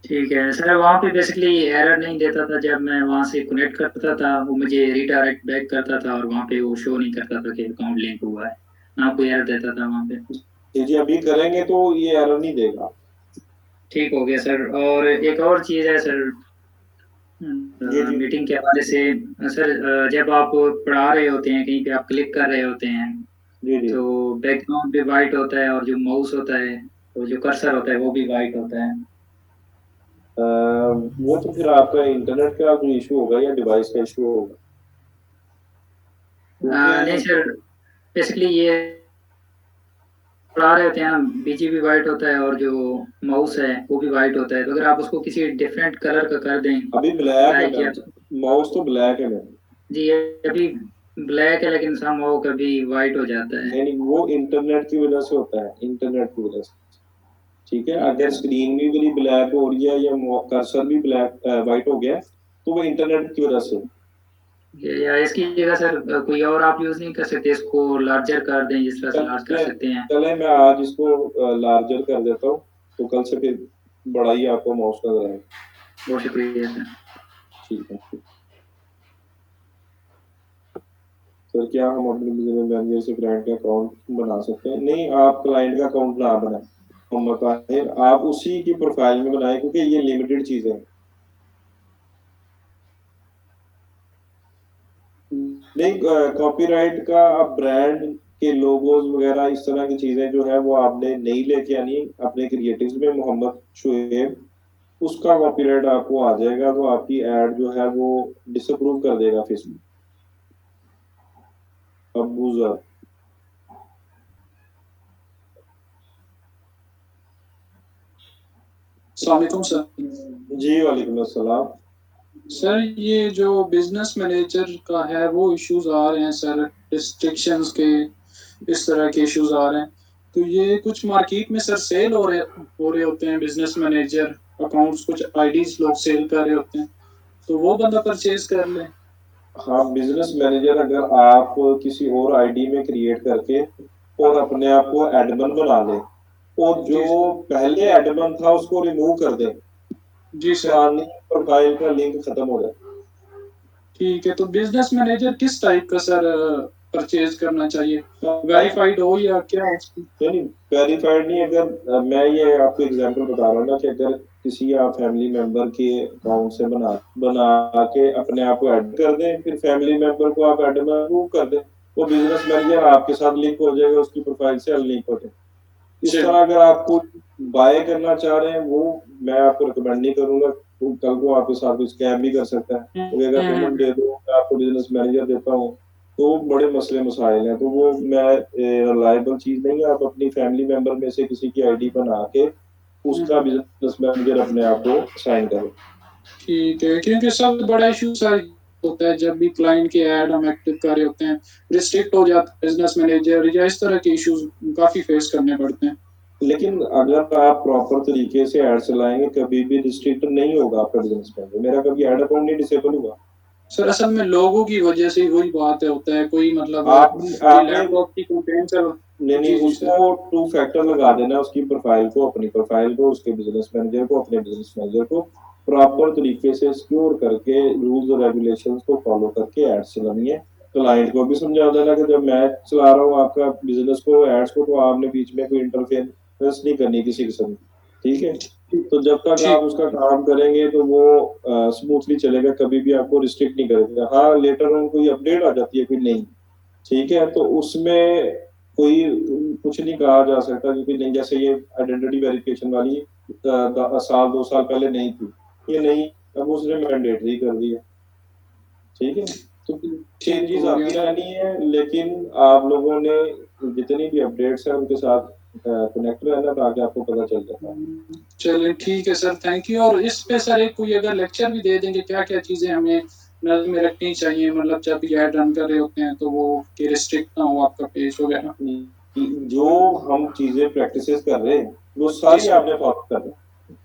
ठीक है सर। वहाँ पे बेसिकली एरर नहीं देता था, जब मैं वहाँ से कनेक्ट करता था वो मुझे रिडायरेक्ट बैक करता था और वहाँ पे वो शो नहीं करता था कि अकाउंट लिंक हुआ है, आपको एरर देता था वहाँ पे। जी अभी करेंगे तो ये एरर नहीं देगा। ठीक हो गया सर। और एक और चीज़ है सर, जी जी मीटिंग के हवाले से। सर जब आप पढ़ा रहे होते हैं, कहीं पे आप क्लिक कर रहे होते हैं, जी जी तो बैकग्राउंड भी वाइट होता है और जो माउस होता है, तो जो कर्सर होता है वो भी वाइट होता है। वो तो फिर आपका इंटरनेट का कोई इशू होगा या डिवाइस का इशू होगा। नहीं सर, बेसिकली ये पढ़ा रहे होते हैं, बीजी भी वाइट होता है और जो माउस है वो भी वाइट होता है। तो अगर आप उसको किसी डिफरेंट कलर का कर दें, अभी ब्लैक है लाइक या माउस तो ब्लैक है मेरा। जी अभी ब्लैक है, लेकिन समहाउ कभी वाइट हो जाता है। नहीं वो इंटरनेट की वजह से होता है, इंटरनेट की वजह से। ठीक है, अगर स्क्रीन भी मेरी ब्लैक हो रही है या कर्सर भी ब्लैक वाइट हो गया, तो वो इंटरनेट की वजह से। या इसकी जगह सर कोई और आप यूज नहीं कर सकते, इसको लार्जर कर दें जिस तरह से लार्ज कर सकते हैं। चले मैं आज इसको लार्जर कर देता हूँ, तो कल से फिर बड़ा ही आपको माउस नजर आएगा। बहुत शुक्रिया सर। ठीक है सर, क्या हम अपने बिजनेस मैनेजर से क्लाइंट का अकाउंट बना सकते हैं? नहीं, आप क्लाइंट का अकाउंट ना बनाए मोहम्मद ताहिर, आप उसी की प्रोफाइल में बनाए, क्योंकि ये लिमिटेड चीजें हैं। नहीं, कॉपीराइट का ब्रांड के लोगोज वगैरह इस तरह की चीजें जो है वो आपने नहीं लेके आनी अपने क्रिएटिव्स में। मोहम्मद शुएब, उसका कॉपीराइट आपको आ जाएगा, तो आपकी एड जो है वो डिसअप्रूव कर देगा फेसबुक। अबूजर अस्सलामुअलैकुम सर। जी वालेकुम अस्सलाम। सर ये जो बिजनेस मैनेजर का है वो इश्यूज आ रहे हैं सर, रिस्ट्रिक्शंस के इस तरह के इश्यूज आ रहे हैं। तो ये कुछ मार्केट में सर सेल हो रहे होते हैं बिजनेस मैनेजर अकाउंट्स, कुछ आईडीज लोग सेल कर रहे होते हैं, तो वो बंदा परचेज कर ले। हाँ, बिजनेस मैनेजर अगर आप किसी और आईडी में क्रिएट करके और अपने आप को एडमिन बना ले, और जो पहले एडमिन था उसको रिमूव कर दे, जी सर। पुरानी प्रोफाइल का लिंक खत्म हो जाए। ठीक है, तो बिजनेस मैनेजर किस टाइप का सर परचेज करना चाहिए, वेरीफाइड हो या क्या? नहीं, वेरीफाइड नहीं। अगर मैं ये आपको एग्जांपल बता रहा हूँ ना, कि अगर किसी आप फैमिली मेंबर के अकाउंट से बना के अपने आप को ऐड कर दें, फिर फैमिली मेंबर को आप ऐड में रिमूव कर दें, वो बिजनेस मैनेजर आपके साथ लिंक हो जाएगा, उसकी प्रोफाइल से अनलिंक हो जाएगा। इस तरह अगर आपको बाय करना चाह रहे हैं, वो मैं आपको रिकमेंड नहीं करूंगा। तो कल को आपके साथ कोई स्कैम भी कर सकता है। तो अगर पेमेंट दे दो, मैं आपको बिजनेस मैनेजर देता हूँ, तो बड़े मसले मसाइल हैं। तो वो मैं रिलायबल चीज नहीं है। आप अपनी फैमिली मेंबर में से किसी की आईडी बना के उसका बिजनेस मैनेजर अपने आप को साइन करें। ठीक है, क्योंकि सबसे बड़ा इशू सर होता है जब भी क्लाइंट के ऐड हम एक्टिव कर रहे होते हैं, रिस्ट्रिक्ट हो जाता है बिजनेस मैनेजर, या इस तरह के इश्यूज काफी फेस करने पड़ते हैं। लेकिन अगर आप प्रॉपर तरीके से ऐड चलाएंगे, कभी भी रिस्ट्रिक्ट नहीं होगा आपका बिजनेस मैनेजर। मेरा कभी ऐड अकाउंट नहीं डिसेबल हुआ सर। असल में लोगों की वजह से वही बात है, होता है कोई मतलब लैपटॉप की कंप्लेंट सर। नहीं, उसको टू फैक्टर लगा देना, उसकी प्रोफाइल को, अपनी प्रोफाइल को, उसके बिजनेस मैनेजर को, अपने बिजनेस मैनेजर को प्रॉपर तरीके से सिक्योर करके रूल्स और रेगुलेशंस को फॉलो करके एड्स चलानी है। क्लाइंट को भी समझा देना कि जब मैं चला रहा हूँ आपका बिजनेस को, एड्स को, तो आपने बीच में कोई इंटरफेरेंस नहीं करनी किसी किस्म की। ठीक है, तो जब तक आप उसका काम करेंगे तो वो स्मूथली चलेगा, कभी भी आपको रिस्ट्रिक्ट नहीं करेगा। हाँ, लेटर ऑन कोई अपडेट आ जाती है, कोई नहीं, ठीक है, तो उसमें कोई कुछ नहीं कहा जा सकता, क्योंकि नहीं, जैसे ये आइडेंटिटी वेरिफिकेशन वाली साल 2 साल पहले नहीं थी, ये नहीं, अब उसने मैंडेटरी कर दिया। ठीक है, तो चेंजेस आती रहनी है, लेकिन आप लोगों ने जितनी भी अपडेट्स हैं उनके साथ कनेक्ट रहना ताकि आपको पता चल जाता। चलिए ठीक है सर, थैंक यू। और इस पे सर एक कोई अगर लेक्चर भी दे देंगे क्या क्या चीजें हमें नजर में रखनी चाहिए, मतलब जब भी ऐड रन कर रहे होते हैं तो वो कि रिस्ट्रिक्ट ना हो आपका पेज वगैरह। जो हम चीजें प्रैक्टिसेस कर रहे हैं वो जी सारी सर, आपने फॉलो करना है।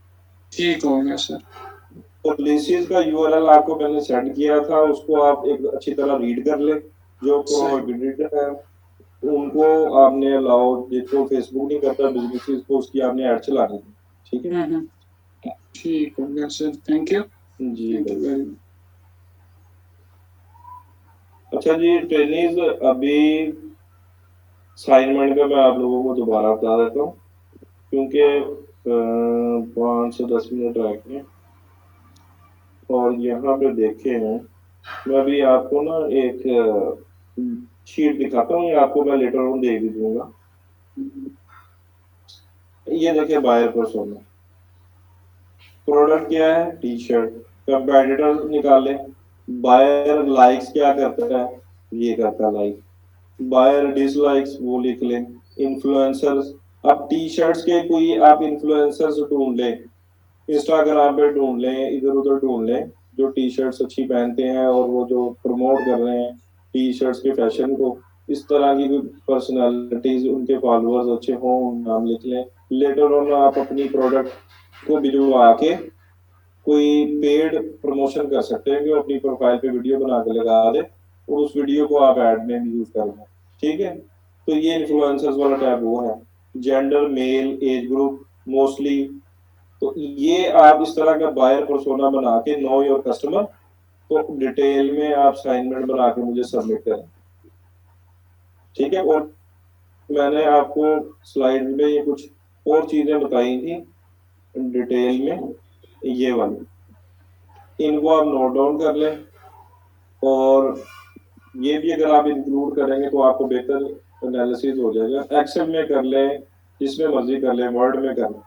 ठीक हो गया सर। पॉलिसीज का यूआरएल आपको मैंने सेंड किया था, उसको आप एक अच्छी तरह रीड कर ले। जो सर प्रोहिबिटेड है उनको आपने अलाउ, जिसको फेसबुक नहीं करता बिजनेस को, उसकी आपने ऐड चलानी है। ठीक है ठीक हो गया सर, थैंक यू, जी थैंक यू भाई। Very much. अच्छा जी ट्रेनिंग, अभी असाइनमेंट का मैं आप लोगों को दोबारा बता देता हूँ, क्योंकि 5 से 10 मिनट रह गए और यहाँ पे देखे हैं। मैं अभी आपको ना एक शीट दिखाता हूँ, ये आपको मैं लेटर ऑन दे भी दूंगा। ये देखिए बायर पर्सोना, प्रोडक्ट क्या है टी शर्ट, कंपेटिटर निकाले। बायर लाइक्स क्या करता है, ये करता है लाइक। बायर डिसलाइक्स वो लिख लें। इन्फ्लुएंसर्स, अब टी शर्ट्स के कोई आप इन्फ्लुएंसर्स ढूंढ लें, इंस्टाग्राम पे ढूंढ लें, इधर उधर ढूंढ लें जो टी शर्ट्स अच्छी पहनते हैं और वो जो प्रमोट कर रहे हैं टी शर्ट्स के फैशन को। इस तरह की कोई पर्सनालिटीज, उनके फॉलोअर्स अच्छे हों, नाम लिख लें। लेटर ऑन आप अपनी प्रोडक्ट को भिजवा के कोई पेड प्रमोशन कर सकते हैं कि वो अपनी प्रोफाइल पे वीडियो बना के लगा दे और उस वीडियो को आप ऐड में यूज कर लें। ठीक है, तो ये इन्फ्लुएंसर्स वाला टैब वो है। Gender male, age group mostly. तो ये आप इस तरह का बायर पर्सोना बना के नो योर कस्टमर, तो डिटेल में आप असाइनमेंट बना के मुझे सबमिट करें। ठीक है, और मैंने आपको स्लाइड में ये कुछ और चीजें बताई थी डिटेल में, ये वाली, इनको आप नोट डाउन कर लें। और ये भी अगर आप इंक्लूड करेंगे तो आपको बेहतर एनालिसिस हो जाएगा। एक्सेल में कर लें, जिसमें मर्जी कर लें, वर्ड में कर लें।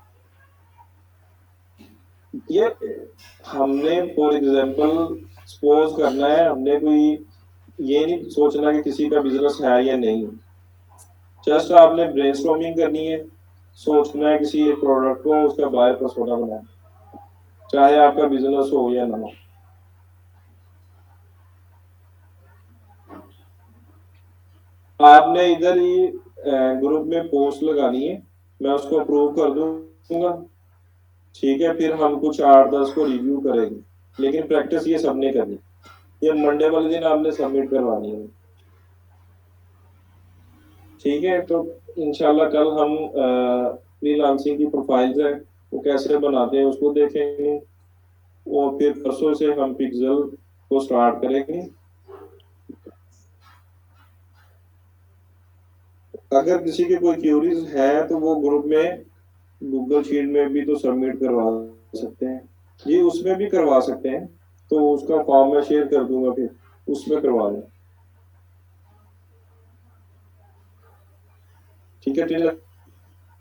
ये हमने फॉर एग्जांपल सपोज करना है, हमने कोई ये नहीं सोचना कि किसी का बिजनेस है या नहीं। जस्ट आपने ब्रेनस्टॉर्मिंग करनी है, सोचना है किसी एक प्रोडक्ट को, उसका बायर पर्सोना बनाना, चाहे आपका बिजनेस हो या ना हो। आपने इधर ही ग्रुप में पोस्ट लगानी है, मैं उसको अप्रूव कर दूंगा। ठीक है, फिर हम कुछ 8-10 को रिव्यू करेंगे, लेकिन प्रैक्टिस ये सबने करनी। ये मंडे वाले दिन आपने सबमिट करवानी है। ठीक है, तो इंशाल्लाह कल हम फ्रीलांसिंग की प्रोफाइल्स है वो कैसे बनाते हैं उसको देखेंगे, और फिर परसों से हम पिक्सल को स्टार्ट करेंगे। अगर किसी के कोई क्यूरीज है तो वो ग्रुप में गूगल शीट में भी तो सबमिट करवा सकते हैं, जी उसमें भी करवा सकते हैं। तो उसका फॉर्म मैं शेयर कर दूंगा, फिर उसमें करवा लें। ठीक है, ठीक है।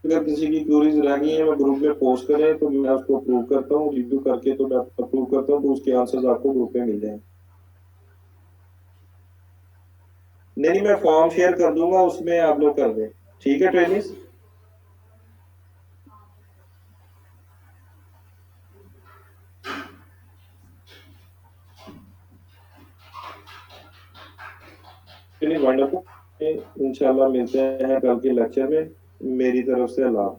अगर किसी की क्यूरीज रह गई है वो ग्रुप में पोस्ट करें तो मैं उसको अप्रूव करता हूँ, रिव्यू करके तो मैं अप्रूव करता हूँ, तो उसके आंसर्स आपको ग्रुप में मिल जाएंगे। नहीं, मैं फॉर्म शेयर कर दूंगा, उसमें आप लोग कर दें। ठीक है ट्रेनिस, वंडरफुल। इंशाल्लाह मिलते हैं कल के लेक्चर में। मेरी तरफ से अल्लाह।